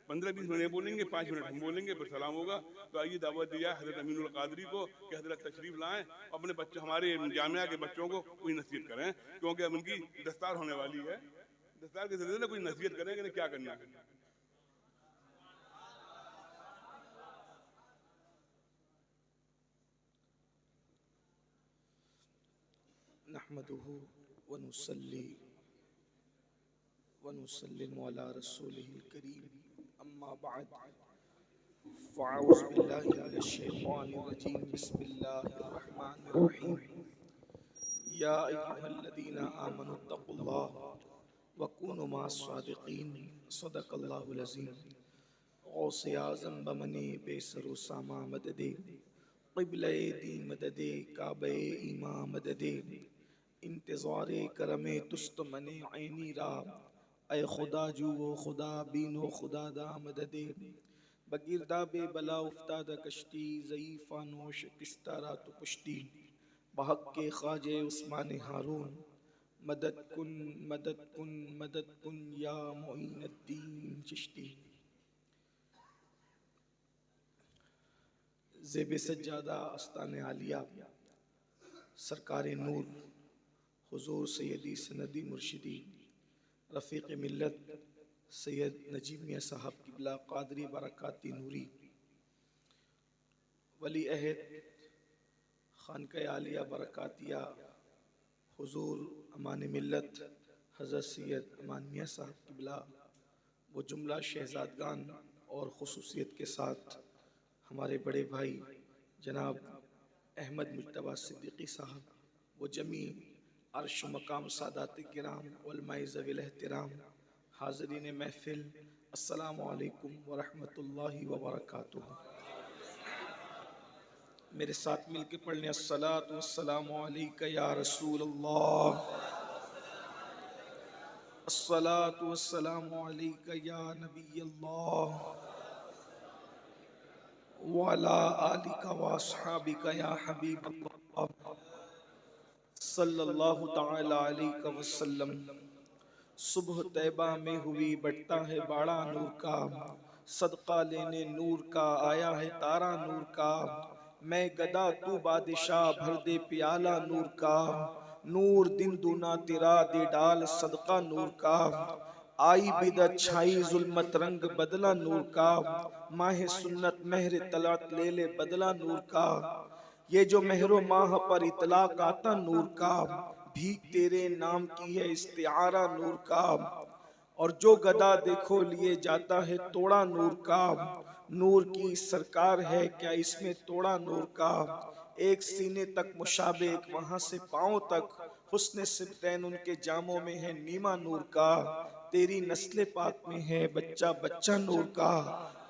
15-20 मिनट बोलेंगे, 5 मिनट हम बोलेंगे, फिर सलाम होगा। तो आइए दावत दिया हजरत अमीरुल कादरी को कि हजरत तशरीफ लाएं, अपने बच्चों हमारे जामिया के बच्चों को कोई नसीहत करें, क्योंकि अब उनकी दस्तार होने वाली है। दस्तार के जरिए कोई नसीहत करें कि क्या करना है। नहमदुहु व नुसल्ली व नुसल्लिमु अला रसूलिहिल करीम, अम्मा बाद। फ़अऊज़ु बिल्लाहि मिनश्शैतानिर्रजीम बिस्मिल्लाहिर्रहमानिर्रहीम या अय्युहल्लज़ीना आमनुत्तक़ुल्लाह व कूनू मअस-सादिक़ीन सदक़ल्लाहुल अज़ीम। गौसे आज़म बमने बेसरो सामा मददे क़िबले दी मददे काबे ईमा मददे इंतज़ारे करमे तुस्त मने ऐनी रा ऐ खुदा जुओ खुदा बीनो खुदा दा मददे बगिरदा बे बला उफ्तादा कश्ती ज़ईफ़ा नोश किस्तारा तो पुश्ती बहक के ख्वाजे उस्मान हारून मदद कुन मदद कुन मदद कुन या मुईनुद्दीन चिश्ती। ज़ेब सज्जादा आस्ताने आलिया सरकार नूर हुजूर सैयदी सनदी मुर्शिदी रफ़ीक़ मिल्लत सैयद नजीब मियाँ साहब किबला क़ादरी बरकाती नूरी वली अहद खानक़ह आलिया बरकातिया हुजूर अमान मिल्लत हज़रत सैयद अमान मियाँ साहब किबला वो जुमला शहज़ादगान और ख़ुसूसियत के साथ हमारे बड़े भाई जनाब अहमद मुज्तबा सिद्दीक़ी साहब वो जमी अर्श मकाम सादात किराम उलमाए ज़वील एहतराम हाज़रीन महफ़िल अस्सलामु अलैकुम व रहमतुल्लाहि व बरकातुहू। मेरे साथ मिलके पढ़ने अस्सलातु वस्सलामु अलैका या रसूलल्लाह, अस्सलातु वस्सलामु अलैका या नबीयल्लाह व अला आलिका व अस्हाबिका या हबीबल्लाह सल्लल्लाहु तआला अलैहि वसल्लम। सुबह तैबा में हुई बढ़ता है बाड़ा नूर का, सदका लेने नूर का आया है तारा नूर का। मैं गदा तू बादशाह भर दे प्याला नूर का, नूर दिन दूना तेरा दे डाल सदका नूर का। आई बिदत छाई जुल्मत रंग बदला नूर का, माह सुन्नत महर तलात ले ले बदला नूर का। ये जो महरो माह पर इतलाक आता नूर का, भीख तेरे नाम की है इस्तिआरा नूर का। और जो गदा देखो लिए जाता है तोड़ा नूर का, नूर की सरकार है क्या इसमें तोड़ा नूर का। एक सीने तक मुशाबे एक वहां से पांव तक, हुस्न सिबतैन उनके जामों में है नीमा नूर का। तेरी नस्ल पाक में है बच्चा बच्चा नूर का,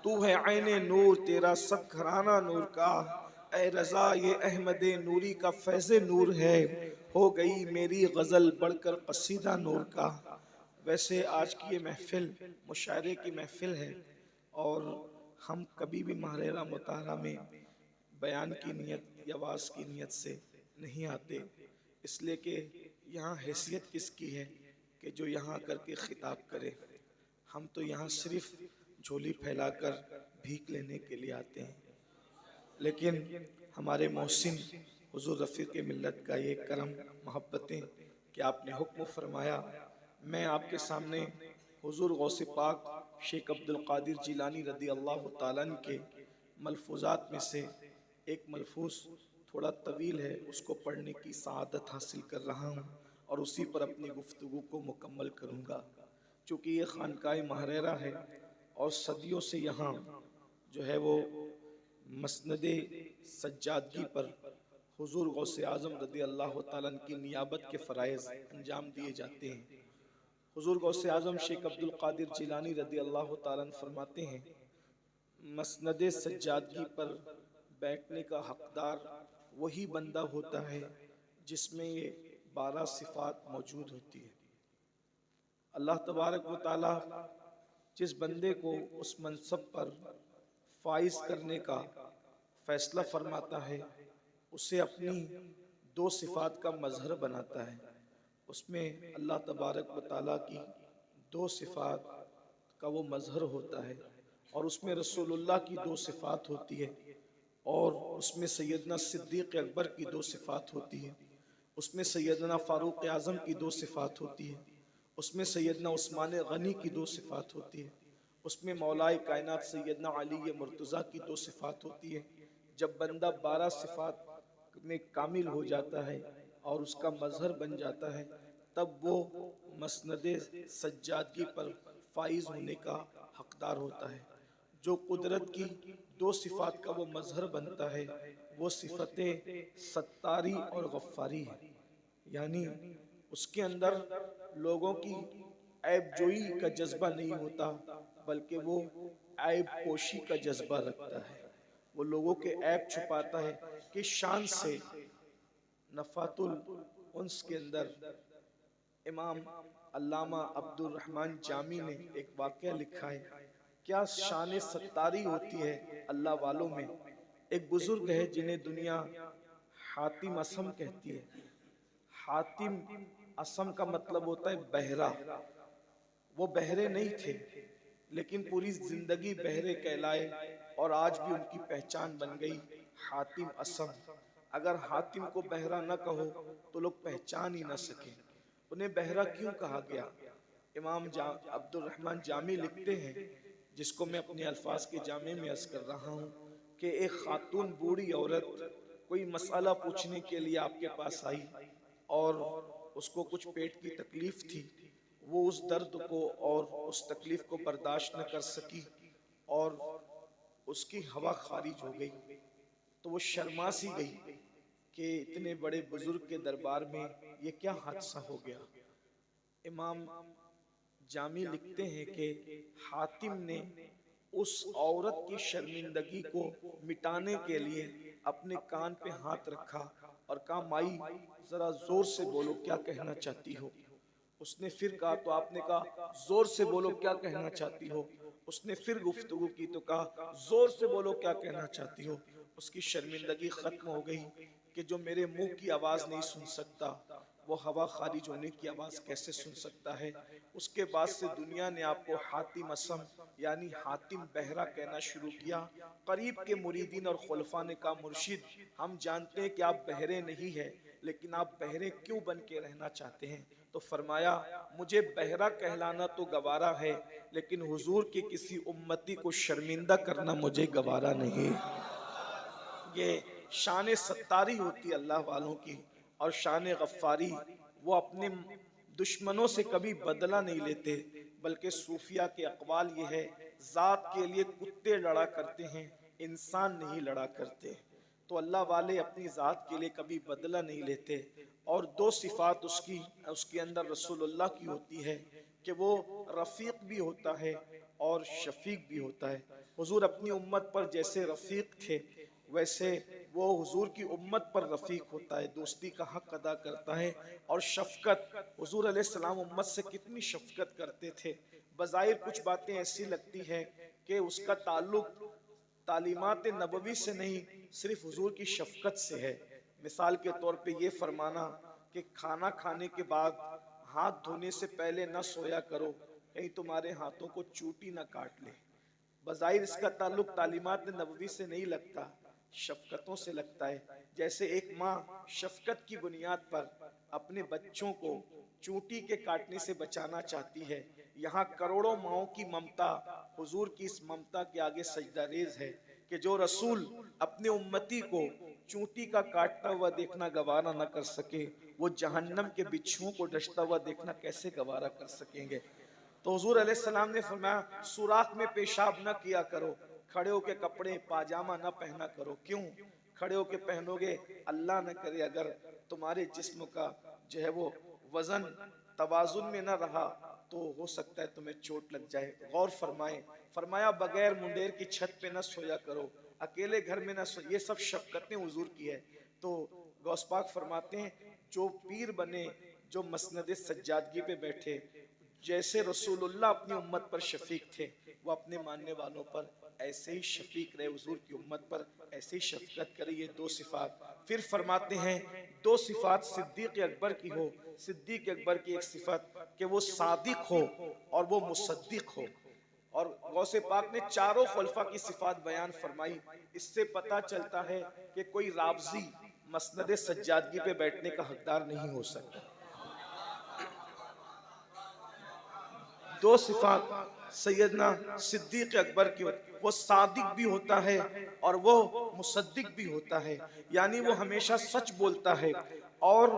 तू है ऐने नूर तेरा सब घराना नूर का। ऐ रज़ा ये अहमद नूरी का फैज़े नूर है, हो गई मेरी गज़ल बढ़कर कसीदा नूर का। वैसे आज की ये महफ़िल मुशायरे की महफ़िल है और हम कभी भी महरेरा मुताहरा में बयान की नीयत या वाज़ की नीयत से नहीं आते, इसलिए कि यहाँ हैसियत किसकी है कि जो यहाँ करके ख़िताब करे। हम तो यहाँ सिर्फ़ झोली फैलाकर भीख लेने के लिए आते हैं। लेकिन हमारे मोहसिन हुजूर रफ़ीक़ मिल्लत का ये करम मोहब्बतें कि आपने हुक्म फरमाया, मैं आपके सामने हुजूर गौसे पाक शेख अब्दुल क़ादिर जिलानी रदी अल्लाह ताला अन्हु के मलफूज़ात में से एक मलफूज़ थोड़ा तवील है, उसको पढ़ने की सआदत हासिल कर रहा हूँ और उसी पर अपनी गुफ्तगू को मुकम्मल करूँगा। चूँकि ये खानकाए महरेरा है और सदियों से यहाँ जो है वो मसनदे सज्जादगी पर हुजूर गौसे आज़म रदी अल्लाह ताला अन्हु की नियाबत के फ़राइज़ अंजाम दिए जाते हैं। हुजूर गौसे आज़म शेख अब्दुल क़ादिर जिलानी रदी अल्लाह ताला अन्हु फरमाते हैं, मसनदे सज्जादगी पर बैठने का हकदार वही बंदा होता है जिसमें ये 12 सिफ़ात मौजूद होती है। अल्लाह तबारक व तआला जिस बंदे को उस मनसब पर फाइज करने का फैसला फरमाता है, उसे अपनी 2 सिफ़ात का मजहर बनाता है। उसमें अल्लाह तबारक व तआला की 2 सिफ़ात का वो मजहर होता है और उसमें रसूलुल्लाह की 2 सिफ़ात होती है और उसमें सैयदना सिद्दीक़ अकबर की 2 सिफ़ात होती है, उसमें सैयदना फ़ारूक़ आज़म की 2 सिफ़ात होती है, उसमें सैयदना उस्मान गनी की 2 सिफ़ात होती है, उसमें मौलाए कायनात सैयदना अली मुर्तज़ा की 2 सिफ़ात होती है। जब बंदा 12 सिफ़ात में कामिल हो जाता है और उसका मजहर बन जाता है, तब वो मसनदे सज्जादगी पर फाइज होने का हकदार होता है। जो कुदरत की दो सिफात का वो मजहर बनता है, वो सिफत सत्तारी और गफ्फारी है। यानी उसके अंदर लोगों की ऐब जोई का जज्बा नहीं होता, बल्कि वो ऐब पोशी का जज्बा रखता है। वो लोगों के ऐब छुपाता है कि शान से। नफातुल उन्स के अंदर इमाम अल्लामा अब्दुल रहमान जामी ने एक वाक़या लिखा है, क्या शान सत्तारी होती है अल्लाह वालों में। एक बुजुर्ग है जिन्हें दुनिया हातिम असम कहती है। हातिम असम का मतलब होता है बहरा। वो बहरे नहीं थे, लेकिन पूरी जिंदगी बहरे कहलाए और आज भी उनकी पहचान बन गई हातिम असम। अगर हातिम को बहरा न कहो तो लोग पहचान ही न सके। उन्हें बहरा क्यों कहा गया? इमाम अब्दुल रहमान जामी लिखते हैं, जिसको मैं अपने अल्फाज के जामे में अर्ज कर रहा हूँ, कि एक खातून बूढ़ी औरत कोई मसाला पूछने के लिए आपके पास आई और उसको कुछ पेट की तकलीफ थी। वो उस दर्द को और उस तकलीफ को बर्दाश्त न कर सकी और उसकी हवा खारिज हो गई। तो वो शर्मा सी गई कि इतने बड़े बुजुर्ग के दरबार में ये क्या हादसा हो गया। इमाम जामी लिखते हैं कि हातिम ने उस औरत की शर्मिंदगी को मिटाने के लिए अपने कान पे हाथ रखा और कहा, माई जरा जोर से बोलो क्या कहना चाहती हो। उसने फिर कहा तो आपने कहा जोर से बोलो क्या कहना चाहती हो। उसने फिर गुफ्तगू की तो कहा जोर से बोलो क्या कहना चाहती हो। उसकी शर्मिंदगी खत्म हो गई कि जो मेरे मुंह की आवाज़ नहीं सुन सकता वो हवा खारिज होने की आवाज़ कैसे सुन सकता है। उसके बाद से दुनिया ने आपको हातिम असम यानी हातिम बहरा कहना शुरू किया। करीब के मुरीदीन और खुलफा ने कहा, मुर्शिद हम जानते हैं कि आप बहरे नहीं है, लेकिन आप बहरे क्यों बन के रहना चाहते हैं? तो फरमाया, मुझे बहरा कहलाना तो गवारा है, लेकिन हुजूर की किसी उम्मती को शर्मिंदा करना मुझे गवारा नहीं। ये शान सत्तारी होती अल्लाह वालों की, और शान गफ्फारी वो अपने दुश्मनों से कभी बदला नहीं लेते, बल्कि सूफिया के अकवाल ये है, ज़ात के लिए कुत्ते लड़ा करते हैं, इंसान नहीं लड़ा करते। तो अल्लाह वाले अपनी ज़ात के लिए कभी बदला नहीं लेते। और दो सिफ़ात उसके अंदर रसूलुल्लाह की होती है कि वो रफ़ीक भी होता है और शफ़ीक भी होता है। हुजूर अपनी उम्मत पर जैसे रफ़ीक थे, वैसे वो हुजूर की उम्मत पर रफ़ीक होता है, दोस्ती का हक अदा करता है। और शफ़क़त, हुजूर अलैहिस्सलाम उम्मत से कितनी शफ़क़त करते थे। बज़ाहिर कुछ बातें ऐसी लगती हैं कि उसका ताल्लुक़ तालीमात नबवी से नहीं, सिर्फ हुजूर की शफ़क़त से है। मिसाल के तौर पे ये फरमाना कि खाना खाने के बाद हाथ धोने से पहले न सोया करो, कहीं तुम्हारे हाथों को चूटी न काट ले। बज़ाहिर इसका ताल्लुक़ तालीमात नबवी से नहीं लगता, शफ़क़तों से लगता है। जैसे एक माँ शफ़क़त की बुनियाद पर अपने बच्चों को चूटी के काटने से बचाना चाहती है, यहाँ करोड़ों माओं की ममता हुजूर की इस ममता के आगे सजदारेज है कि जो रसूल अपने उम्मती को चूटी का काटता हुआ देखना गवारा न कर सके, वो जहन्नम के बिच्छुओं को डसता हुआ देखना कैसे गवारा कर सकेंगे। तो हुजूर अलैहिस्सलाम ने फरमाया, सुराख में पेशाब न किया करो, खड़े होके कपड़े पाजामा न पहना करो। क्यों? खड़े होके पहनोगे, अल्लाह न करे अगर तुम्हारे जिस्म का जो है वो वजन तवाजुन में न रहा तो हो सकता है तुम्हें चोट लग जाए। गौर फरमाया बगैर मुंडेर की छत पे न सोया करो, अकेले घर में न सो। ये सब शफ़क़तें हुजूर की है। तो गौस पाक फरमाते हैं, जो पीर बने, जो मसनद सज्जादगी पे बैठे, जैसे रसूलुल्लाह अपनी उम्मत पर शफ़ीक थे, वो अपने मानने वालों पर ऐसे ही शफ़ीक रहे, हुजूर की उम्मत पर ऐसे ही शफ़क़त करे। ये दो सिफ़ात। फिर फरमाते हैं, दो सिफ़ात सिद्दीक़ अकबर की हो। सिद्दीक़ अकबर की एक सिफ़त कि वो सादिक हो और वो मुसद्दिक हो। और गौसे पाक ने चारों खुलफा की सिफ़ात बयान फरमाई। इससे पता चलता है कि कोई रावज़ी मसनद सज्जादगी पे बैठने का हकदार नहीं हो सकता। दो सिफ़ात सैयदना सिद्दीक़ अकबर की, वो सादिक भी होता है और वो मुसद्दिक भी होता है, यानी वो हमेशा सच बोलता है और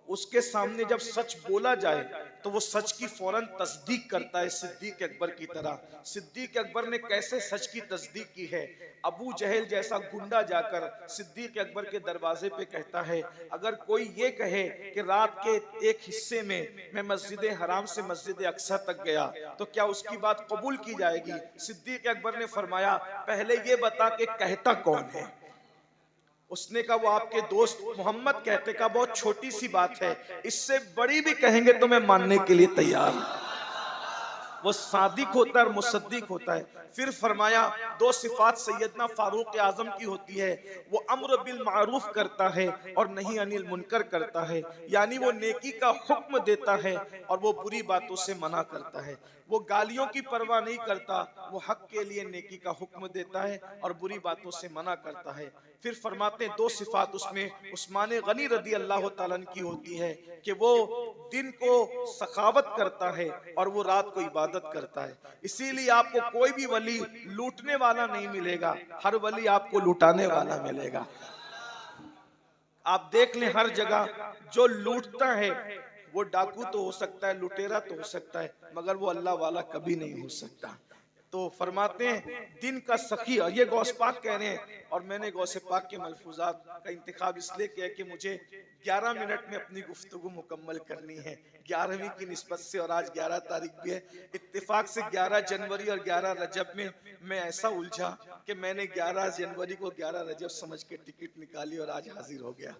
उसके सामने जब सच बोला जाए तो वो सच की फौरन तस्दीक करता है, सिद्दीक अकबर की तरह। सिद्दीक अकबर ने कैसे सच की तस्दीक की है? अबू जहल जैसा गुंडा जाकर सिद्दीक अकबर के दरवाजे पे कहता है, अगर कोई ये कहे कि रात के एक हिस्से में मैं मस्जिद हराम से मस्जिद अक्सा तक गया तो क्या उसकी बात कबूल की जाएगी? सिद्दीक अकबर ने फरमाया, पहले ये बता कि कहता कौन है। उसने कहा, वो आपके दोस्त मोहम्मद कहते। का बहुत छोटी सी बात है, इससे बड़ी भी कहेंगे तो मैं मानने के लिए तैयार हूं। वो सादिक होता है और मुसद्दिक होता है। फिर फरमाया, दो सिफात सैयदना फारूक आजम की होती है, वो अम्र बिल मारूफ करता है और नहीं अनिल मुनकर करता है, यानी वो नेकी का हुक्म देता है और वो बुरी बातों से मना करता है। वो गालियों की परवाह नहीं करता, वो हक के लिए नेकी का हुक्म देता है और बुरी बातों से मना करता है। फिर फरमाते हैं, दो सिफात उसमें उस्मान गनी रदी अल्लाह तआला की होती है कि वो दिन को सखावत करता है और वो रात को इबादत करता है। इसीलिए आपको कोई भी वली लूटने वाला नहीं मिलेगा, हर वली आपको लुटाने वाला मिलेगा। आप देख लें, हर जगह जो लूटता है वो डाकू तो हो सकता है, लुटेरा तो हो सकता है, मगर वो अल्लाह वाला कभी नहीं हो सकता। तो फरमाते हैं, दिन का सखी, और ये गौस पाक कह रहे हैं, और मैंने गौस पाक के मलफूजात का इंतखाब इसलिए किया कि मुझे 11 मिनट में अपनी गुफ्तगू मुकम्मल करनी है 11वीं की निस्बत से, और आज 11 तारीख भी है। इत्तेफाक से 11 जनवरी और 11 रजब में मैं ऐसा उलझा कि मैंने 11 जनवरी को 11 रजब समझ के टिकट निकाली और आज हाजिर हो गया।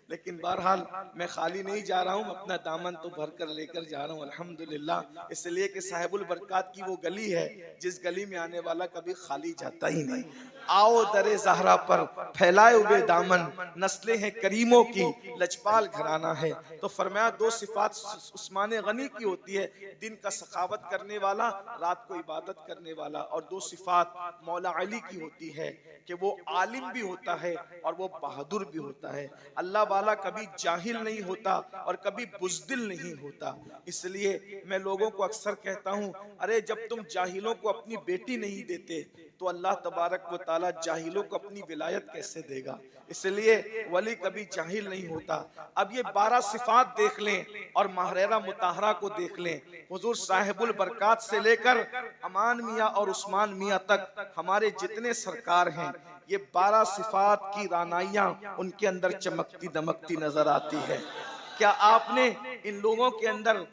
लेकिन बहरहाल मैं खाली नहीं जा रहा हूँ, अपना दामन तो भर कर लेकर जा रहा हूँ अल्हम्दुलिल्लाह। इसलिए कि साहिबुल बरकात की वो गली है जिस गली में आने वाला कभी खाली जाता ही नहीं। आओ दरे ज़हरा पर फैलाए हुए दामन, नस्लें हैं करीमों की, लजपाल घराना है। तो फरमाया, दो सिफात उस्मान गनी की होती है, दिन का सखावत करने वाला, रात को इबादत करने वाला। और दो सिफात मौला अली की होती है कि वो आलिम भी होता है और वो बहादुर भी होता है। अल्लाह वाला कभी जाहिल नहीं होता और कभी बुज़दिल नहीं होता। इसलिए मैं लोगों को अक्सर कहता हूँ, अरे जब तुम जाहिलों को अपनी बेटी नहीं देते तो अल्लाह तबारक व ताला जाहिलों को अपनी विलायत कैसे देगा? इसलिए वली कभी जाहिल नहीं होता। अब ये 12 सिफात देख लें और महरेरा मुताहरा को देख लें। हुजूर साहिबुल बरकात से लेकर अमान मियाँ और उस्मान मियाँ तक हमारे जितने सरकार हैं, ये 12 सिफात की रानाइयाँ उनके अंदर चमकती दमकती नजर आती है। क्या आपने इन लोगों के अंदर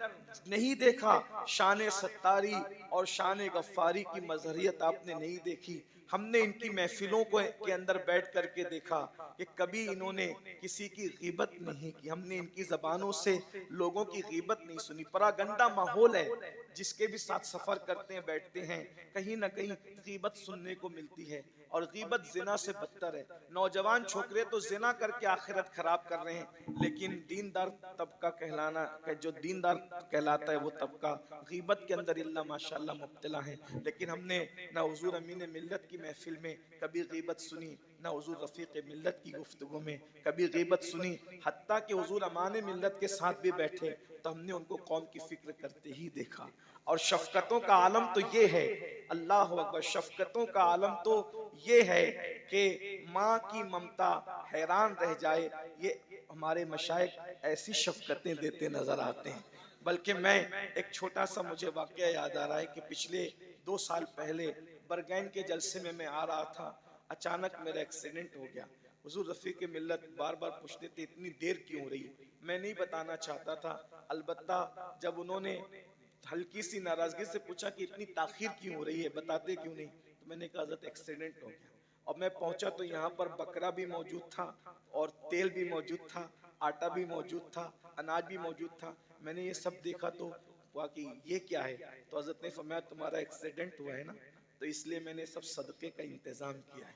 नहीं देखा शान सत्तारी और शान गफ्फारी की मजहरियत आपने नहीं देखी? हमने इनकी महफिलों को के अंदर बैठ करके देखा कि कभी इन्होंने किसी की गीबत नहीं की। हमने इनकी जबानों से लोगों की गीबत नहीं सुनी। परागंदा माहौल है, जिसके भी साथ सफर करते हैं, बैठते हैं, कहीं ना कहीं गीबत सुनने को मिलती है। और गीबत जिना से बदतर है। नौजवान छोकरे तो जिना करके आखिरत खराब कर रहे हैं, लेकिन दीनदार तबका कहलाना, जो दीनदार कहलाता है वो तबका गीबत के अंदर इल्ला माशाअल्लाह मुब्तला है। लेकिन हमने ना हुजूर अमीन मिल्लत की महफिल में कभी गीबत सुनी, ना हुजूर रफ़ीक़ मिल्लत की गुफ्तगू में कभी गीबत सुनी। हत्ता कि हुजूर अमान मिल्लत के साथ भी बैठे तो हमने उनको कौम की फिक्र करते ही देखा। और शफ़क़तों का आलम तो ये है, अल्लाह अकबर, शफ़क़तों का आलम तो ये है कि माँ की ममता हैरान रह जाए। ये हमारे मशाइख ऐसी शफ़क़तें देते नज़र आते हैं। बल्कि मैं एक छोटा सा मुझे वाक़या याद आ रहा है कि पिछले 2 साल पहले बरगैन के जलसे में मैं आ रहा था, अचानक मेरा एक्सीडेंट हो गया। हुजूर रफ़ीक़ मिल्लत बार बार पूछते थे इतनी देर क्यों हो रही? मैं नहीं बताना चाहता था। अलबत्ता जब उन्होंने हल्की सी नाराजगी से पूछा कि इतनी ताखीर क्यों हो रही है, बताते क्यों नहीं, तो मैंने कहा हज़रत एक्सीडेंट हो गया। और मैं पहुंचा तो यहाँ पर बकरा भी मौजूद था और तेल भी मौजूद था, आटा भी मौजूद था, अनाज भी मौजूद था। मैंने ये सब देखा तो वाकई ये क्या है? तो हज़रत ने फरमाया तुम्हारा एक्सीडेंट हुआ है ना, तो इसलिए मैंने सब सदक़े का इंतज़ाम किया है।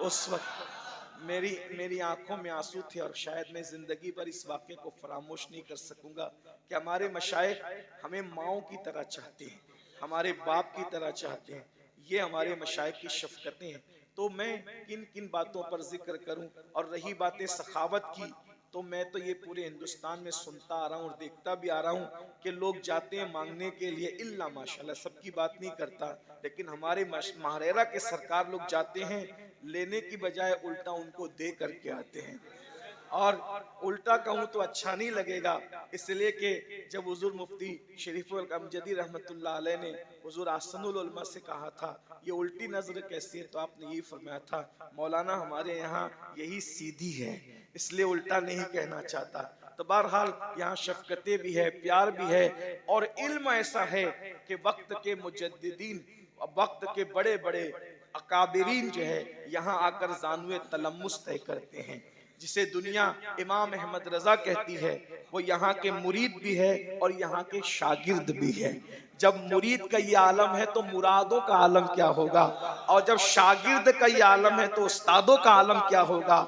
उस वक्त मेरी आंखों में आंसू थे और शायद मैं ज़िंदगी भर इस वाक़े को फरामोश नहीं कर सकूँगा कि हमारे मशाइख हमें माओं की तरह चाहते हैं, हमारे बाप की तरह चाहते हैं। ये हमारे मशाइख की शफ़क़तें हैं। तो मैं किन किन बातों पर जिक्र करूं? और रही बातें सखावत की, तो मैं तो ये पूरे हिंदुस्तान में सुनता आ रहा हूँ और देखता भी आ रहा हूँ कि लोग जाते हैं मांगने के लिए, इल्ला माशाल्लाह, सबकी बात नहीं करता, लेकिन हमारे महरेरा के सरकार लोग जाते हैं लेने की बजाय उल्टा उनको दे करके आते हैं। और उल्टा कहूँ तो अच्छा नहीं लगेगा, इसलिए कि जब हुजूर मुफ्ती शरीफुल अमजदी रहमतुल्लाह अलैह ने हुजूर आसनुल उलमा से कहा था ये उल्टी नजर कैसी है, तो आपने यही फरमाया था मौलाना हमारे यहाँ यही सीधी है, इसलिए उल्टा नहीं कहना चाहता। तो बहरहाल यहाँ शफकतें भी है, प्यार भी है, और इल्म ऐसा है कि वक्त के मुजद्दिदीन, वक्त के बड़े बड़े अकाबिरीन जो है यहाँ आकर जानवे तलम्मुस तय करते हैं। जिसे दुनिया इमाम अहमद रजा कहती है, वो यहाँ के मुरीद भी है और यहाँ के शागिर्द भी है। जब मुरीद का ये आलम है तो मुरादों का आलम क्या होगा, और जब शागिर्द का ये आलम है तो उस्तादों का आलम क्या होगा,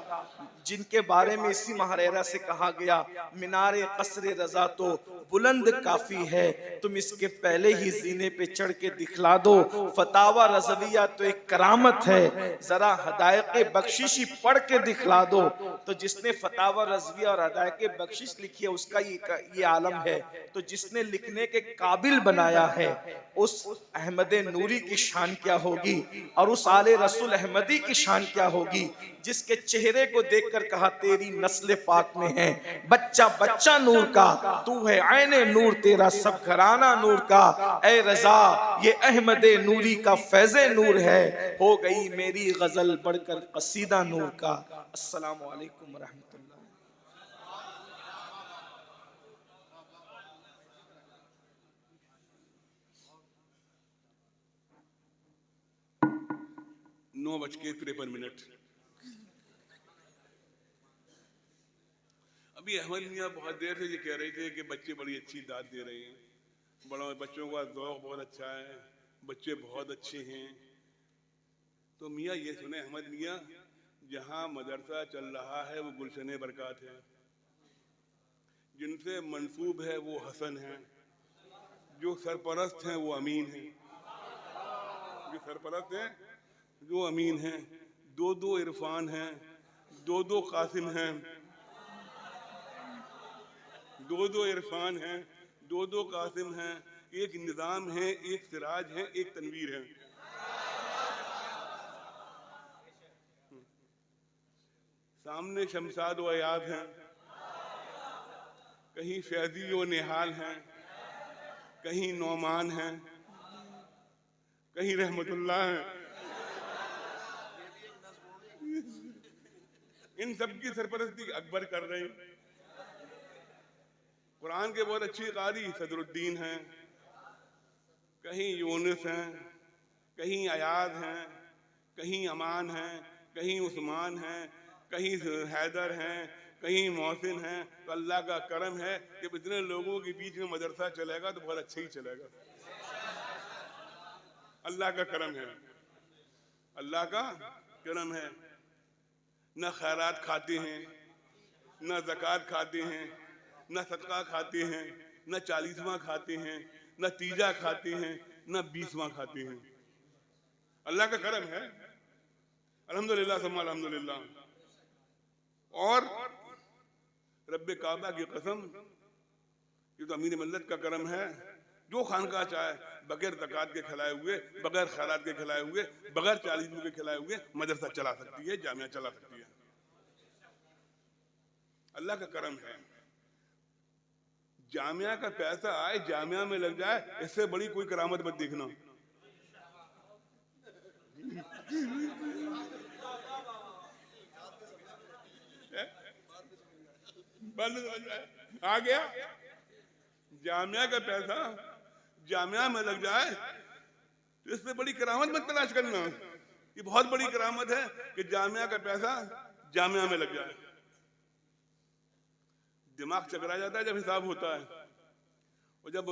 जिनके बारे में इसी महारेरा से कहा गया मीनारे कसरे रजा तो बुलंद काफी है, तुम इसके पहले ही जीने पे चढ़ के दिखला दो, फतावा रजविया तो एक करामत है, जरा हदायत बख्शिशी पढ़ के दिखला दो। तो जिसने फतावा रजविया और हदायत बख्शिश लिखी है उसका ये आलम है। तो जिसने लिखने के काबिल बनाया है उस अहमद नूरी की शान क्या होगी, और उस आले रसूल अहमदी की शान क्या होगी, जिसके चेहरे को देखकर कहा तेरी नस्ल पाक में है बच्चा बच्चा नूर का, तू है आईने नूर तेरा सब घराना नूर का, ए रजा ये अहमद नूरी का फैज़े नूर है, हो गई मेरी गजल बढ़कर कसीदा नूर का। अस्सलामु अलैकुम रहमतुल्लाह। नौ बज के 53 अभी अहमद मियाँ बहुत देर से ये कह रहे थे कि बच्चे बड़ी अच्छी दाद दे रहे हैं, बड़ों बच्चों का ज़ौक़ बहुत अच्छा है, बच्चे बहुत अच्छे हैं। तो मियाँ ये सुने अहमद मियाँ, जहाँ मदरसा चल रहा है वो गुलशन बरक़ात है, जिनसे मंसूब है वो हसन है, जो सरपरस्त हैं वो अमीन हैं, जो सरपरस्त हैं जो अमीन हैं, दो दो इरफान हैं, दो दो कासिम हैं, दो दो इरफान हैं, दो दो कासिम हैं, एक निज़ाम है, एक सिराज है, एक तनवीर है। सामने शमशाद व अयाद हैं, कहीं फैजी व निहाल हैं, कहीं नौमान हैं, कहीं रहमतुल्लाह हैं। इन सब की सरपरस्ती अकबर कर रहे हैं। कुरान के बहुत अच्छी कारी सदरुद्दीन हैं, कहीं यूनुस हैं, कहीं अयाद हैं, कहीं अमान हैं, कहीं उस्मान हैं, कहीं हैदर हैं, कहीं मोहसिन हैं। तो अल्लाह का करम है कि इतने लोगों के बीच में मदरसा चलेगा तो बहुत अच्छा ही चलेगा। अल्लाह का करम है, अल्लाह का करम है। न खैरात खाते हैं, न ज़कात खाते हैं, न सदका खाते हैं, न 40वां खाते हैं, न तीजा खाते हैं, न 20वां खाते हैं। अल्लाह का करम है, अल्हम्दुलिल्लाह सुम्मा अल्हम्दुलिल्लाह। और रब्बे काबा की कसम, ये तो अमीर मिल्लत का करम है, जो खानका चाहे बगैर ज़कात के खिलाए हुए, बगैर खैरात के खिलाए हुए, बगैर 40 के खिलाए हुए मदरसा चला सकती है, जामिया चला सकती है। अल्लाह का करम है। जामिया का पैसा आए जामिया में लग जाए, इससे बड़ी कोई करामत मत देखना। आ गया, जामिया का पैसा जामिया में लग जाए तो इससे बड़ी करामत मत तलाश करना। ये बहुत बड़ी करामत है कि जामिया का पैसा जामिया में लग जाए। दिमाग चकरा जाता है जब हिसाब होता है, और जब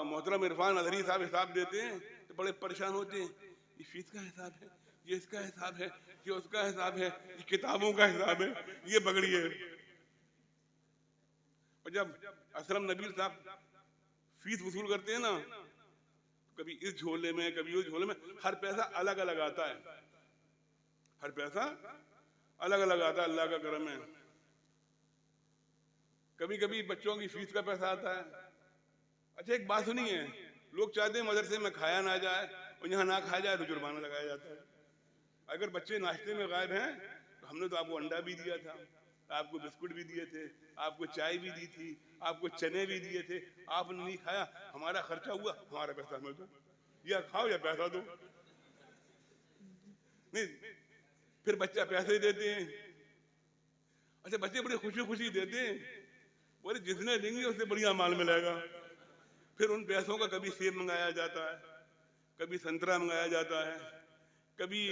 मोहतरम इरफान अजहरी साहब हिसाब देते हैं तो बड़े परेशान होते हैं। ये फीस का हिसाब है, ये इसका हिसाब है, ये उसका हिसाब है, ये किताबों का हिसाब है, ये बगड़ी है। और जब असलम नबील साहब फीस वसूल करते हैं ना, कभी इस झोले में कभी उस झोले में, हर पैसा अलग अलग आता है, हर पैसा अलग अलग आता है। अल्लाह का करम है। कभी कभी बच्चों की फीस का पैसा आता है। अच्छा एक बात सुनिए, लोग चाहते हैं मदरसे में खाया ना जाए और यहाँ ना खाया जाए तो जुर्माना लगाया जाता है। अगर बच्चे नाश्ते में गायब हैं तो हमने तो आपको अंडा भी दिया था, आपको बिस्कुट भी दिए थे, आपको चाय भी दी थी, आपको चने भी दिए थे, आपने नहीं खाया, हमारा खर्चा हुआ, हमारा पैसा हमें दो, या खाओ या पैसा दो। नहीं, फिर बच्चा पैसे देते हैं। अच्छा, बच्चे बड़ी खुशी खुशी देते हैं, बोले जितने देंगे उससे बढ़िया माल मिलेगा। फिर उन पैसों का कभी सेब मंगाया जाता है, कभी संतरा मंगाया जाता है, कभी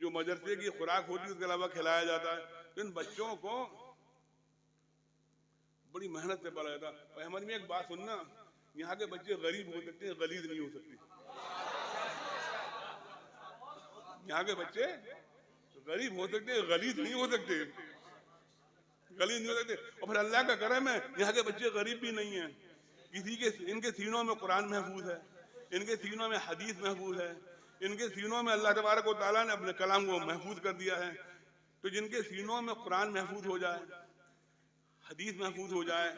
जो मदरसे की खुराक होती है उसके अलावा खिलाया जाता है। तो इन बच्चों को बड़ी मेहनत से पाला जाता है। और अहमद में एक बात सुनना, यहाँ के बच्चे गरीब हो सकते हैं, गलीज नहीं हो सकते। यहाँ के बच्चे गरीब हो सकते हैं, गलीज नहीं हो सकते, गलीज नहीं हो सकते। और फिर अल्लाह का करम है, यहाँ के बच्चे गरीब भी नहीं है। किसी के इनके सीनों में कुरान महफूज है, इनके सीनों में हदीस महफूज है, इनके सीनों में अल्लाह तबारक व तआला ने अपने कलाम को महफूज कर दिया है। तो जिनके सीनों में कुरान महफूज हो जाए, हदीस महफूज हो जाए,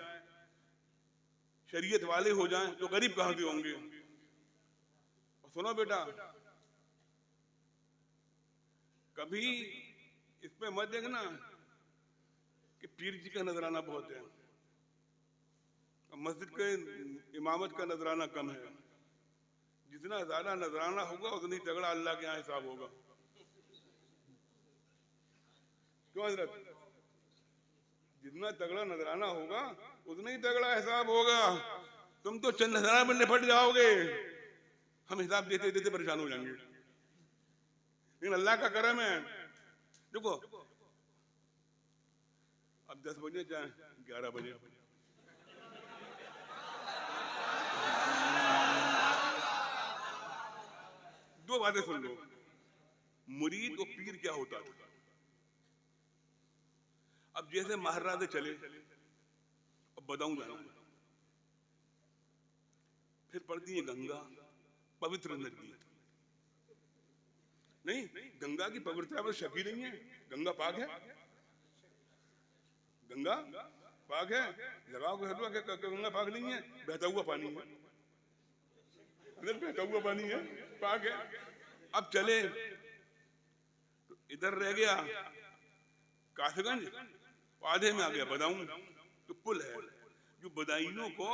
शरीयत वाले हो जाएं, तो गरीब कहाँ से होंगे। और सुनो बेटा, कभी इस पे मत देखना कि पीर जी का नजराना बहुत है, मस्जिद के इमामत का नजराना कम है। जितना ज्यादा नजराना होगा उतनी तगड़ा अल्लाह के यहाँ हिसाब होगा। क्यों हजरत? जितना तगड़ा नजराना होगा उतना ही तगड़ा हिसाब होगा। तुम तो चंद नजराना में निपट जाओगे, हम हिसाब देते देते परेशान हो जाएंगे। लेकिन अल्लाह का करम है। देखो, अब 10 बजे चाहे 11 बजे, दो बातें सुन लो। मुरीद और पीर क्या होता था? अब जैसे महाराजे चले, अब बताऊं जाना, फिर पड़ती है गंगा, पवित्र नदी। नहीं, गंगा की पवित्रता पर शक ही नहीं है। गंगा पाक है, गंगा पाक है। लगाओ के गंगा पाक नहीं है, बहता हुआ पानी है, बहता हुआ पानी है, पाक है। अब चले तो इधर रह गया कासगंज, आधे में आ गया बदाऊं। तो पुल है जो बदायूं को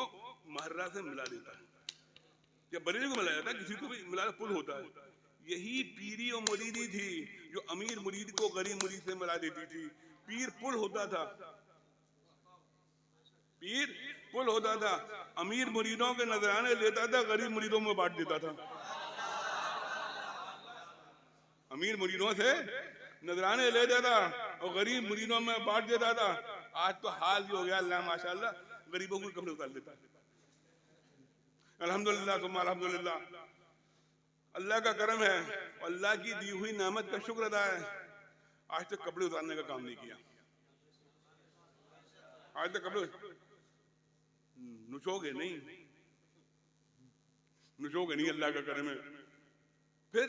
महर्रा से मिला देता है, या बरेली को मिला जाता है, किसी को भी मिला, पुल होता है। यही पीरी और मुरीदी थी जो अमीर मुरीद को गरीब मुरीद से मिला देती थी। पीर पुल होता था, पीर पुल होता था। अमीर मुरीदों के नजराने लेता था, गरीब मुरीदों में बांट देता था। अमीर मुरीदों से नजराने ले देता और गरीब मुरीदों में बांट देता था। आज तो हाल ही हो गया, अल्लाह माशाल्लाह, गरीबों को कपड़े उतार देता है। अल्हम्दुलिल्लाह सुम्मा अल्हम्दुलिल्लाह, अल्लाह का करम है, अल्लाह की दी हुई नेमत का शुक्र अदा है। आज तक कपड़े उतारने का काम नहीं किया, आज तक कपड़े नुचोगे नहीं, नुचोगे नहीं, अल्लाह का करम है। फिर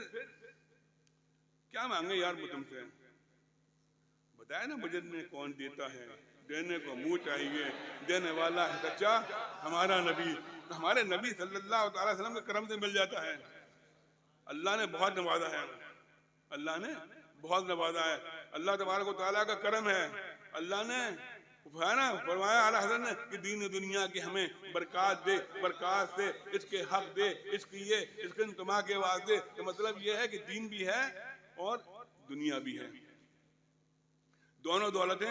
क्या मांगे यार वो तुमसे? बताया ना बजट में कौन देता है, देने को मुंह चाहिए, देने वाला है सच्चा हमारा नबी। हमारे नबी सल्लल्लाहु अलैहि वसल्लम के करम से मिल जाता है। अल्लाह ने बहुत नवाजा है, अल्लाह ने बहुत नवाजा है। अल्लाह तबारक व तआला का करम है। अल्लाह ने फरमाया आला हज़रत ने कि दीन दुनिया की हमें बरकत दे, बरकत से इसके हक दे, इसकी ये इसके इंतमा के वास्ते। तो मतलब ये है कि दीन भी है और दुनिया भी है, दोनों दौलतें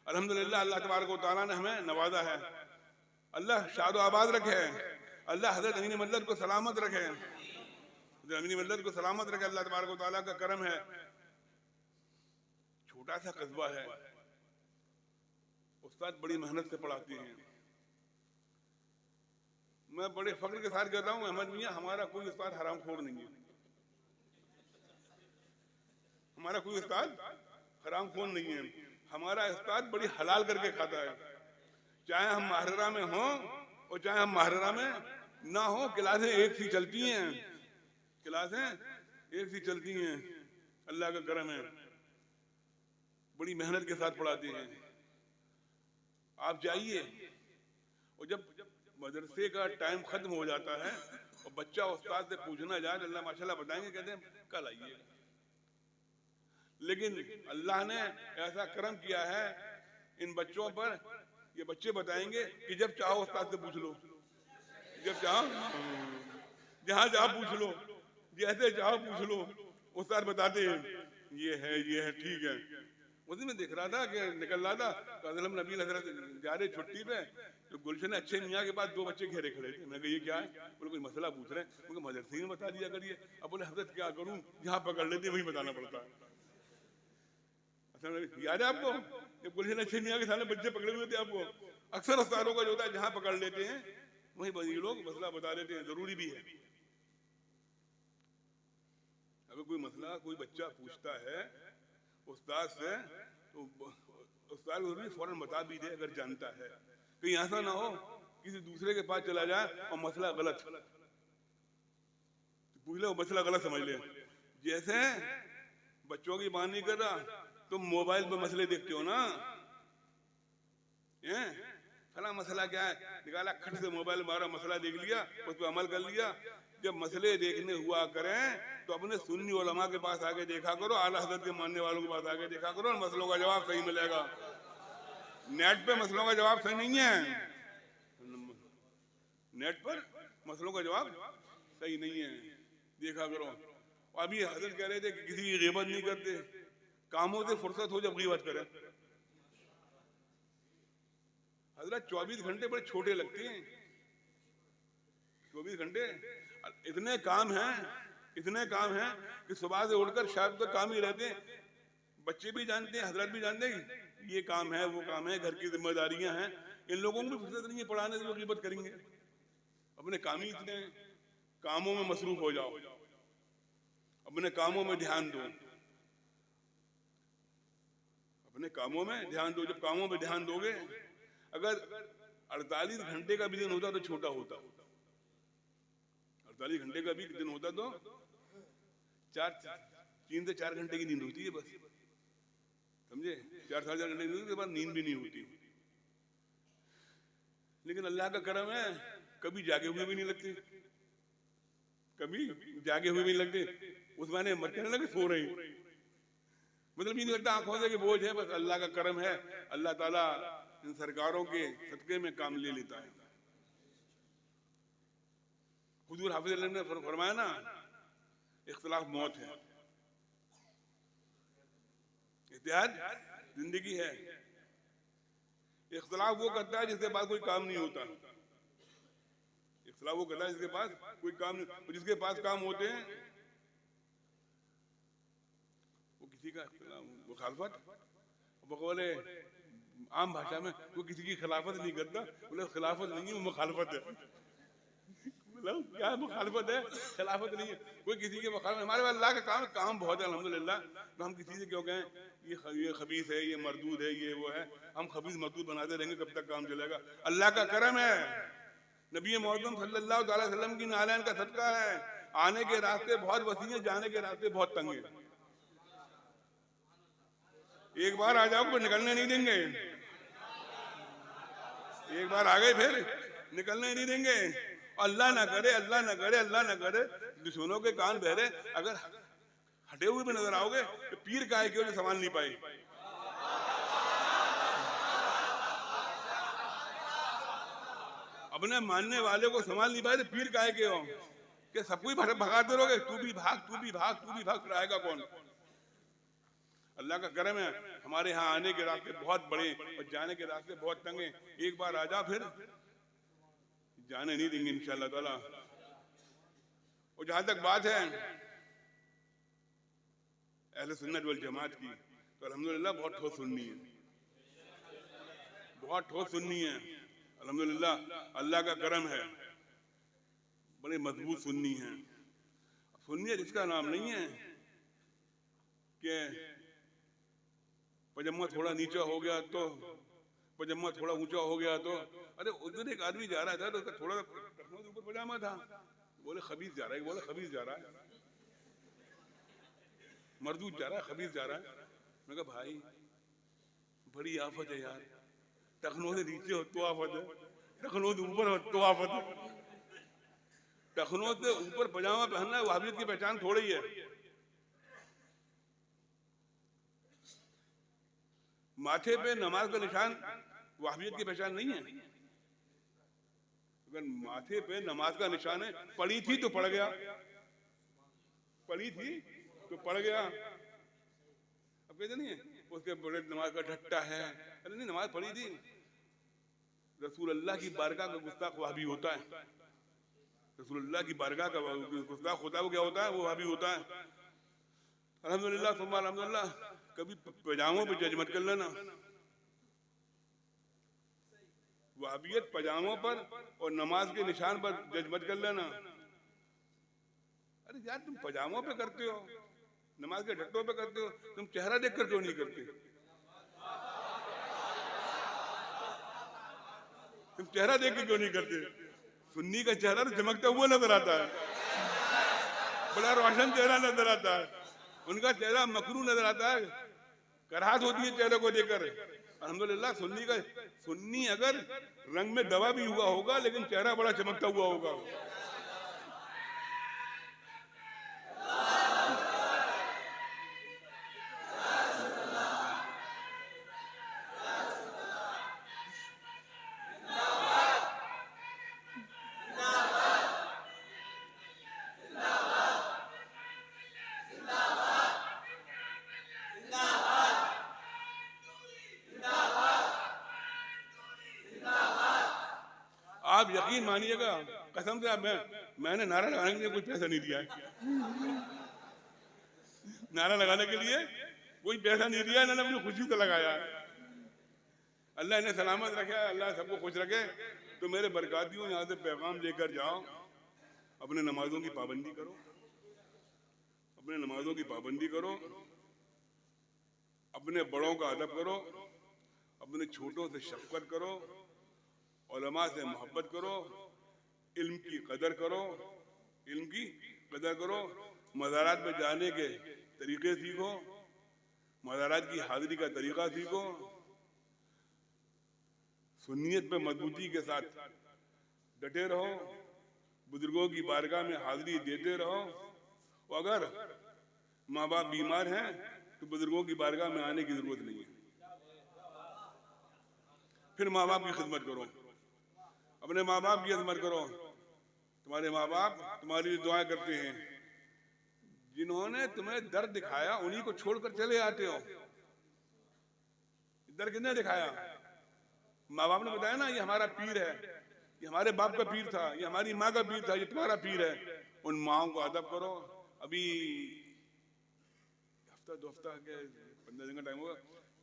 अल्हम्दुलिल्लाह अल्लाह तबारक व तआला ने हमें नवाजा है। अल्लाह शाद आबाद रखे, अल्लाह हज़रत अमीन मदद को सलामत रखे, अमीन मदद को सलामत रखे। अल्लाह तबारक व तआला का करम है। छोटा सा कस्बा है, उस्ताद बड़ी मेहनत से पढ़ाते हैं। मैं बड़े फख्र के साथ कहता हूँ अहमद मियाँ, हमारा कोई उस्ताद हरामखोर नहीं है, हमारा कोई उस्ताद हरामखोर नहीं है। हमारा उस्ताद बड़ी हलाल करके खाता है। चाहे हम महर्रा में हों और चाहे हम महर्रा में ना हो, क्लासें एक सी चलती हैं, क्लासें एक सी चलती हैं। अल्लाह का करम है, बड़ी मेहनत के साथ पढ़ाते हैं। आप जाइए और जब मदरसे का टाइम खत्म हो जाता है और बच्चा उस्ताद से पूछना जाए तो अल्लाह माशाल्लाह बताएंगे, कहते हैं कल आइए। लेकिन अल्लाह ने ऐसा करम किया है इन बच्चों पर, ये बच्चे बताएंगे कि जब चाहो उस्ताद से पूछ लो, जब चाहो जहां चाहो पूछ लो, जैसे चाहो पूछ लो, उस्ताद बताते हैं ये है ठीक है। उसी में देख रहा था कि निकल रहा था तो हज़रत नबी हज़रत जा रहे छुट्टी पे, तो गुलशन अच्छे मियाँ के पास दो बच्चे घेरे खड़े थे। मैं कहा ये क्या है? बोले कोई मसला पूछ रहे हैं। उनको मदरसे ही बता दिया करिए। अब बोले हज़रत क्या करूं, जहाँ पकड़ लेते वहीं बताना पड़ता है। याद है आपको जब गुलशन अच्छे मियाँ के सामने बच्चे पकड़े हुए थे? आपको अक्सर उस्तादों का जो होता है जहाँ पकड़ लेते हैं वहीं ये लोग मसला बता देते हैं। जरूरी भी है, अगर कोई मसला कोई बच्चा पूछता है उस्ताद से तो उस्ताद फौरन बता भी दे अगर जानता है। कहीं ऐसा ना हो किसी दूसरे के पास चला जाए और मसला गलत पूछ ले, मसला गलत समझ ले। जैसे बच्चों की बात नहीं कर रहा, तुम मोबाइल पर मसले देखते हो ना, फला मसला क्या है, निकाला खट से मोबाइल मारा, मसला देख लिया, उस पर अमल कर लिया। जब मसले देखने हुआ करें तो अपने सुन्नी उलमा के पास आके देखा करो, आला हज़रत के मानने वालों के पास आके देखा करो, मसलों का जवाब सही मिलेगा। नेट पे मसलों का जवाब सही नहीं है, नेट पर मसलों का जवाब सही नहीं है, देखा करो। और अभी हज़रत कह रहे थे कि किसी की ग़ीबत नहीं करते, कामों से फुर्सत हो जब ग़ीबत करें। हज़रत 24 घंटे बड़े छोटे लगते हैं, 24 घंटे इतने काम हैं कि सुबह से उठकर शायद तो काम ही रहते हैं। बच्चे भी जानते हैं, हजरत भी जानते हैं ये काम है वो काम है, घर की जिम्मेदारियां हैं, इन लोगों को भी फुर्सत नहीं है पढ़ाने से, ग़ीबत करेंगे। अपने काम ही इतने, कामों में मसरूफ हो जाओ, अपने कामों में ध्यान दो, अपने कामों में ध्यान दो। जब कामों में ध्यान दोगे, अगर 48 घंटे का भी दिन होता तो छोटा होता, 48 घंटे का भी दिन होता तो 3 से 4 घंटे की नींद होती है बस, समझे? 4-4 घंटे की नींद के बाद नींद भी नहीं होती। लेकिन अल्लाह का करम है, कभी जागे हुए भी नहीं लगते, कभी जागे हुए भी नहीं लगते। उस माने मत कहने लगे सो रहे, मतलब ये नहीं लगता आंखों से कि बोझ है, बस अल्लाह का करम है। अल्लाह ताला इन सरकारों के सदके में काम ले लेता है। हुजूर हाफिज़ अल्लाह ने फरमाया ना, इख्तिलाफ मौत है, इत्तेहाद जिंदगी है। इख्तिलाफ वो करता है जिसके पास कोई काम नहीं होता, इख्तिलाफ वो करता है जिसके पास कोई काम नहीं, और जिसके पास काम होते हैं वो किसी का मुखालफत, बकौले आम भाषा में वो किसी की खिलाफत नहीं करता। बोले खिलाफत नहीं है, वो मुखालफत है। क्या मुखालफत है, खिलाफत नहीं है, कोई किसी के मुखालफत। हमारे पास अल्लाह का काम बहुत है अल्हम्दुलिल्लाह, तो हम किसी से क्यों कहें ये खबीस है, ये मरदूद है, ये वो है। हम खबीस मरदूद बनाते रहेंगे कब तक काम चलेगा? अल्लाह का करम है, नबी मोहम्मद सल्लल्लाहु अलैहि वसल्लम की नालैन का सदका है। आने के रास्ते बहुत वसी हैं, जाने के रास्ते बहुत तंग हैं। एक बार आ जाओ फिर निकलने नहीं देंगे, एक बार आ गए फिर निकलने नहीं देंगे। अल्लाह ना करे, अल्लाह ना करे, अल्लाह ना करे दुश्मनों के कान बहरे अगर हटे हुए भी नजर आओगे तो पीर का है कि उन्हें संभाल नहीं पाए। अपने मानने वाले को संभाल नहीं पाए तो पीर का है कि सबको ही भगाते रहोगे, तू भी भाग, तू भी भाग, तू भी भाग, फिर आएगा कौन? अल्लाह का करम है, हमारे यहाँ आने के रास्ते बहुत बड़े और जाने के रास्ते बहुत तंगे। एक बार आ जा फिर जाने नहीं देंगे इंशाअल्लाह ताला। और जहां तक बात है अहले सुन्नत वल जमात की, तो अल्हम्दुलिल्लाह बहुत ठोस सुन्नी है, बहुत ठोस सुन्नी है अल्हम्दुलिल्लाह। अल्लाह का करम है, बड़े मजबूत सुन्नी है। सुन्नी जिसका नाम नहीं है कि पजामा थोड़ा नीचा हो गया तो, पजामा थोड़ा ऊंचा हो गया तो, अरे उधर एक आदमी जा रहा था तो उसका थोड़ा ऊपर पजामा था, बोले खबीस जा रहा है, बोले खबीस जा रहा है, मरदूद जा रहा है, खबीस जा रहा है। मैं कहा भाई बड़ी आफत है यार, टखनों से नीचे हो तो आफत है, टखनों से ऊपर हो तो आफत है। टखनों से ऊपर पजामा पहनना वहाबियत की पहचान थोड़ी है। माथे पे नमाज का निशान वहाबियत की पहचान नहीं है। अगर माथे पे नमाज का निशान है, पढ़ी थी तो पढ़ गया, पढ़ी थी तो पढ़ गया। अब कहते नहीं है उसके बड़े नमाज का ढट्टा है, अरे नहीं, नमाज पढ़ी थी। रसूल अल्लाह की बारगाह का गुस्ताख वहाबी होता है, रसूल अल्लाह की बारगाह का गुस्ताख होता है, वो क्या होता है, वो वहाबी होता है। अल्हम्दुलिल्लाह सुम्मा अल्हम्दुलिल्लाह। कभी पजामों पे जज मत कर लेना, वहाबियत पजामों पर और नमाज के निशान पर जज मत कर लेना। अरे यार तुम पजामों पे करते हो, नमाज के ढट्टों पे करते हो, तुम चेहरा देखकर क्यों नहीं करते? तुम चेहरा देख के क्यों नहीं करते? सुन्नी का चेहरा तो चमकता हुआ नजर आता है, बड़ा रोशन चेहरा नजर आता है, उनका चेहरा मकरू नजर आता है, कराहत होती है चेहरे को देखकर। अल्हम्दुलिल्लाह सुन्नी अगर रंग में दवा भी हुआ होगा लेकिन चेहरा बड़ा चमकता हुआ होगा। आप यकीन मानिएगा, कसम से आप मैंने नारा लगाने के लिए कोई पैसा नहीं दिया है, नारा लगाने के लिए कोई पैसा नहीं दिया, मैंने अपनी खुशी से लगाया है। अल्लाह इन्हें सलामत रखे, अल्लाह सबको खुश रखे। तो मेरे बरकातियों, यहाँ से पैगाम लेकर जाओ, अपने नमाजों की पाबंदी करो, अपने नमाजों की पाबंदी करो, अपने बड़ों का अदब करो, अपने छोटों से शफकत करो, उलमा से मोहब्बत करो, इल्म की कदर करो, इल्म की कदर करो। मज़ारात में जाने के तरीके सीखो, मज़ारात की हाज़िरी का तरीका सीखो, सुन्नियत पे मजबूती के साथ डटे रहो, बुजुर्गों की बारगाह में हाज़िरी देते रहो। और अगर माँ बाप बीमार हैं तो बुजुर्गों की बारगाह में आने की जरूरत नहीं है, फिर माँ बाप की खिदमत करो, अपने माँ बाप की खिदमत करो। तुम्हारे माँ बाप तुम्हारी लिए दुआएं करते हैं, जिन्होंने तुम्हें दर्द दिखाया उन्हीं को छोड़कर चले आते हो। दर्द किसने दिखाया? माँ बाप ने बताया ना, ये हमारा पीर है, ये हमारे बाप का पीर था, ये हमारी माँ का पीर था, ये तुम्हारा पीर है। उन माओं को अदब करो। अभी हफ्ता 2 हफ्ता के 15 दिन का टाइम होगा,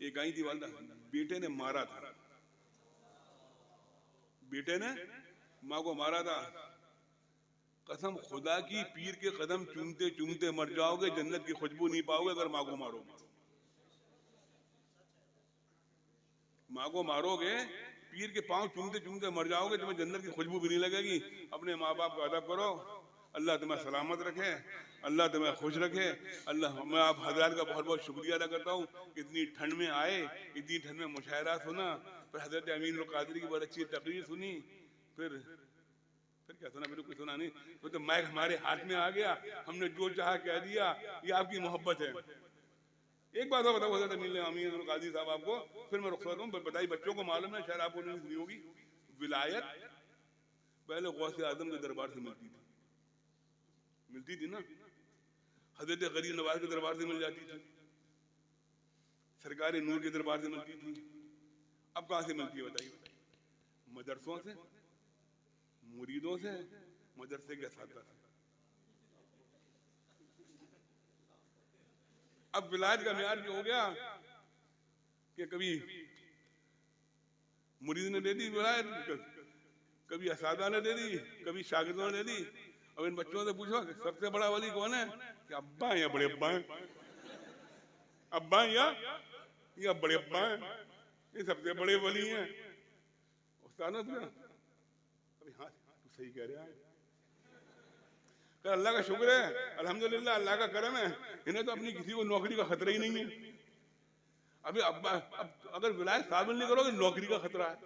एक आई थी वालदा, बेटे ने मारा था, बेटे ने माँ को मारा था। कसम खुदा की, पीर के कदम चूमते चूमते मर जाओगे, जन्नत की खुशबू नहीं पाओगे अगर माँ को मारोगे। माँ को मारोगे, पीर के पांव चूमते चूमते मर जाओगे, तुम्हें जन्नत की खुशबू भी नहीं लगेगी। अपने माँ बाप का अदब करो, अल्लाह तुम्हें सलामत रखे, अल्लाह तुम्हें खुश रखे। अल्लाह, मैं आप हजरात का बहुत बहुत शुक्रिया अदा करता हूँ। इतनी ठंड में आए, इतनी ठंड में मुशायरा सुना, फिर हजरत अमीन कादरी की बहुत अच्छी तकरीर सुनी, फिर क्या सुना? फिर कुछ सुना नहीं, फिर तो माइक हमारे हाथ में आ गया, हमने जो चाहा कह दिया। ये आपकी मोहब्बत है। एक बात और बताओ हजरत अमीन कादरी साहब आपको, फिर मैं रुखसत हूँ। बताइए, बच्चों को मालूम है, शायद आपको नहीं सुनी होगी, विलायत पहले गौसे आजम के दरबार से मिलती थी ना, हजरत गरीब नवाज के दरबार से मिल जाती थी, सरकार नूर के दरबार से मिलती थी। अब कहाँ से मिलती है बताइए? मदरसों से, मुरीदों से, मदरसे के साथ। अब विलायत का म्यार जो हो गया कि कभी मुरीद ने दे दी विलायत, कभी असादा ने दे दी, कभी शागिर्दों ने दे दी। अब इन बच्चों से पूछो कि सबसे बड़ा वली कौन है? कि अब्बा है या बड़े अब्बा हैं? अब्बा या बड़े अब्बा हैं? ये सबसे बड़े वली हैं। उस्ताद अभी हाँ तू सही कह रहा है, अल्लाह का शुक्र है, अल्हम्दुलिल्लाह, अल्लाह का करम है, इन्हें तो अपनी किसी को नौकरी का खतरा ही नहीं है। अभी अब अगर विलायत शामिल नहीं करोगे, नौकरी का खतरा है।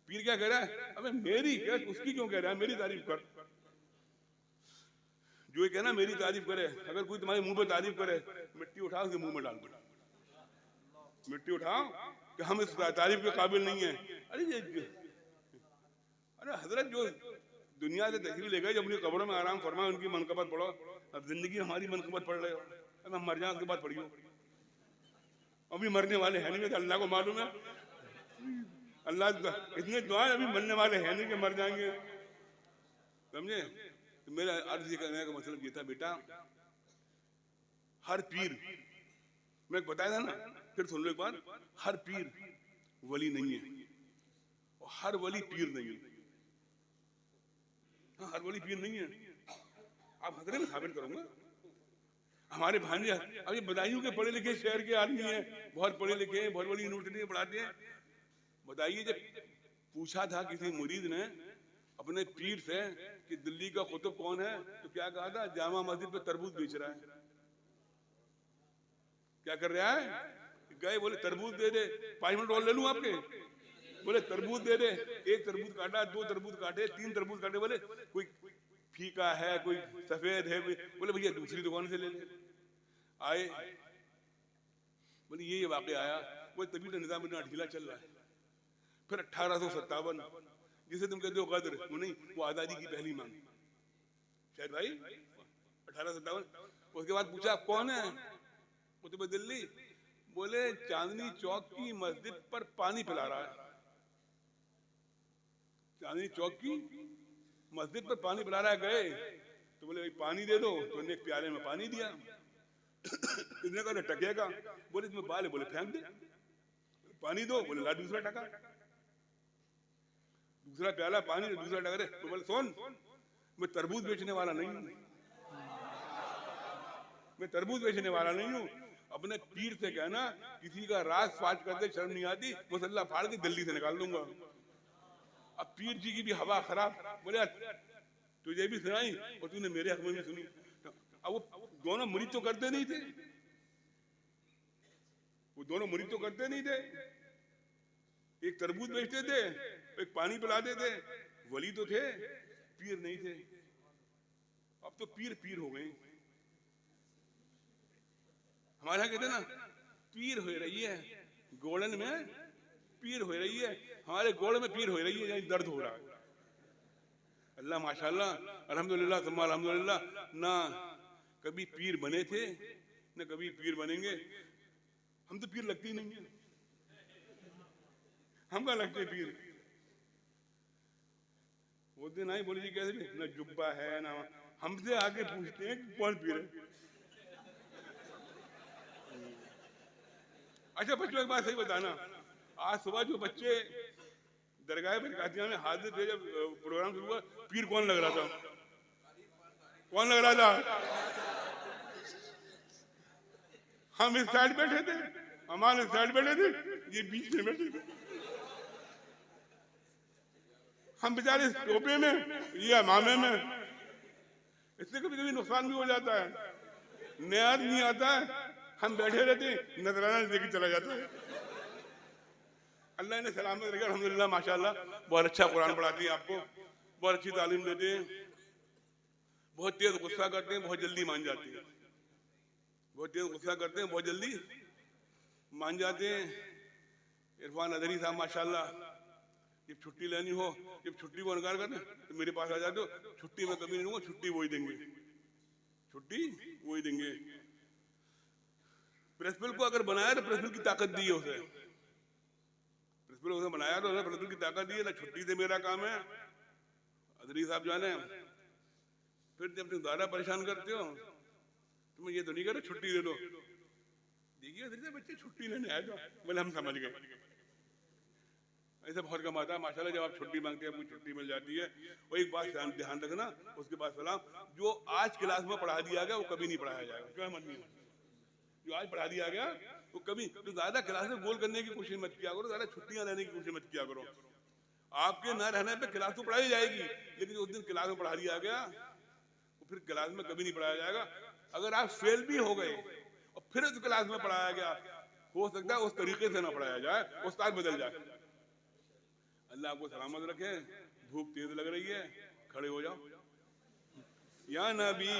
पीर क्या कह रहा है? अबे मेरी क्या, उसकी क्यों कह रहा है? मेरी तारीफ कर। जो ये कहना मेरी तारीफ करे, अगर कोई तुम्हारे मुंह पे तारीफ करे, मिट्टी उठा उसके मुंह में डाल दो। मिट्टी उठाओ कि हम इस तारीफ के काबिल नहीं है। अरे हजरत जो दुनिया से तशरीफ ले गए, जब अपनी कब्रों में आराम फरमाए, उनकी मनकबत पढ़ो। अब जिंदगी में हमारी मनकबत पढ़ रहे हो, अब हम मर जाए उसके बाद पढ़ियो। अभी मरने वाले हैं नहीं, तो अल्लाह को मालूम है। अल्लाह इतने दुआएं अभी मरने वाले हैं नहीं कि मर जाएंगे, समझे। तो मेरा अर्ज ये करने का मतलब ये था, बेटा हर पीर, मैं बताया था ना, फिर सुन लो एक बार, हर पीर वली नहीं है और हर वली पीर नहीं है। हाँ, हर वली पीर नहीं है। आप खतरे में साबित करूंगा। हमारे भांजे अब ये बदायूं के पढ़े लिखे शहर के आदमी हैं, बहुत पढ़े लिखे हैं, बहुत बड़ी यूनिवर्सिटी में पढ़ाते हैं। बताइए, जब पूछा था किसी मुरीद ने अपने पीर से कि दिल्ली का कुतुब कौन है, तो क्या कहा था? जामा मस्जिद पे तरबूज बेच रहा है। क्या कर रहा है? गए, बोले तरबूज दे दे, 5 मिनट और ले लूं आपके? बोले तरबूज दे दे। 1 तरबूज काटा, 2 तरबूज काटे, 3 तरबूज काटे। बोले कोई फीका है, कोई सफेद है। बोले भैया दूसरी दुकान से ले ले। आए, बोले ये वाकया आया। बोले तभी तो निजाम इतना ढीला चल रहा है। फिर 1857, जिसे तुम कहते हो गदर, वो नहीं, वो आजादी की पहली मांग, शायद भाई 1857। उसके बाद पूछा कौन है? कुतुब दिल्ली। बोले चांदनी चौक की मस्जिद पर पानी पिला रहा है। चांदनी चौक की मस्जिद पर पानी पिला रहा है। गए तो बोले भाई पानी दे दो, तो उन्हें एक प्याले में पानी दिया। इसने कहा टकेगा। बोले इसमें बाल है, बोले फेंक दे। पानी दो, बोले ला दूसरा टका। दूसरा प्याला पानी, दूसरा टका। तो बोले सुन, मैं तरबूज बेचने वाला नहीं हूँ, मैं तरबूज बेचने वाला नहीं हूँ। अपने पीर से कहना किसी का राज फाज करते शर्म नहीं आती, मुसल्ला फाड़ के दिल्ली से निकाल दूंगा। अब पीर जी की भी हवा खराब। बोले तुझे भी सुनाई और तूने मेरे हक में भी सुनी। अब वो दोनों मुरीद तो करते नहीं थे, वो दोनों मुरीद तो करते नहीं थे। एक तरबूज बेचते थे, एक पानी पिलाते थे। वली तो थे, पीर नहीं थे। अब तो पीर पीर हो गए। हमारे यहाँ कहते ना पीर हो रही है, गोल्डन में पीर हो रही है। हमारे गोड़ में पीर हो रही है, यानी दर्द हो रहा है। अल्लाह माशाल्लाह, अल्हम्दुलिल्लाह सुम्मा अल्हम्दुलिल्लाह, ना कभी पीर बने थे ना कभी पीर बनेंगे। हम तो पीर लगती नहीं है, हम क्या लगते पीर। वो दिन आई, बोली जी कैसे भी ना जुब्बा है ना, हमसे आके पूछते हैं कौन पीर है। अच्छा बच्चों एक बात सही बताना, आज सुबह जो बच्चे दरगाह बरकातिया में हाजिर थे, जब प्रोग्राम शुरू हुआ, पीर कौन लग रहा था? कौन लग रहा था? हम इस साइड बैठे थे, हमारे साइड बैठे थे, ये बीच में बैठे थे। हम बेचारे टोपे में, ये अमामे में। इससे कभी कभी नुकसान भी हो जाता है। नया आदमी आता है, हम बैठे रहते, नजराना लेके चला जाता है। अल्लाह ने सलामत रखे, अल्हम्दुलिल्लाह माशाल्लाह। बहुत अच्छा कुरान पढ़ाती है आपको, बहुत अच्छी तालीम देते हैं, बहुत तेज गुस्सा करते हैं, बहुत जल्दी मान जाते हैं। बहुत तेज गुस्सा करते हैं, बहुत जल्दी मान जाते हैं। इरफान अदरी साहब माशाल्लाह, जब छुट्टी लेनी हो, जब छुट्टी को इनकार करते तो मेरे पास आ जाते हो, छुट्टी में कभी नहीं दूंगा, छुट्टी वही देंगे, छुट्टी वही देंगे। प्रेसबिल को अगर बनाया तो प्रेसबिल की ताकत दी है उसे, प्रेसबिल उसे बनाया तो उन्हें प्रेसबिल की ताकत दी है ना, छुट्टी से मेरा काम है। अदरी साहब जाने, फिर जब तुम ज्यादा परेशान करते हो तो मैं ये तो नहीं कह रहा छुट्टी दे दो। देखिए अदरी साहब बच्चे छुट्टी लेने आए तो बोले हम समझ गए। ऐसा बहुत कम आता है माशाल्लाह, जब आप छुट्टी मांगते हैं आपको छुट्टी मिल जाती है। और एक बात ध्यान रखना, उसके बाद सलाम, जो आज क्लास में पढ़ा दिया गया वो कभी नहीं पढ़ाया जाएगा। क्या मन में जो आज पढ़ा दिया गया वो कभी, तो ज्यादा क्लास में गोल करने की कोशिश मत किया करो, ज्यादा छुट्टियां लेने की कोशिश मत किया करो। आपके न रहने पे क्लास तो पढ़ाई जाएगी, लेकिन उस दिन क्लास में पढ़ा दिया गया वो फिर क्लास में कभी नहीं पढ़ाया जाएगा। अगर आप फेल भी हो गए और फिर उस क्लास में पढ़ाया गया, हो सकता है उस तरीके से ना पढ़ाया जाए, उस्ताद बदल जाए। अल्लाह आपको सलामत रखे। भूख तेज लग रही है, खड़े हो जाओ। या नबी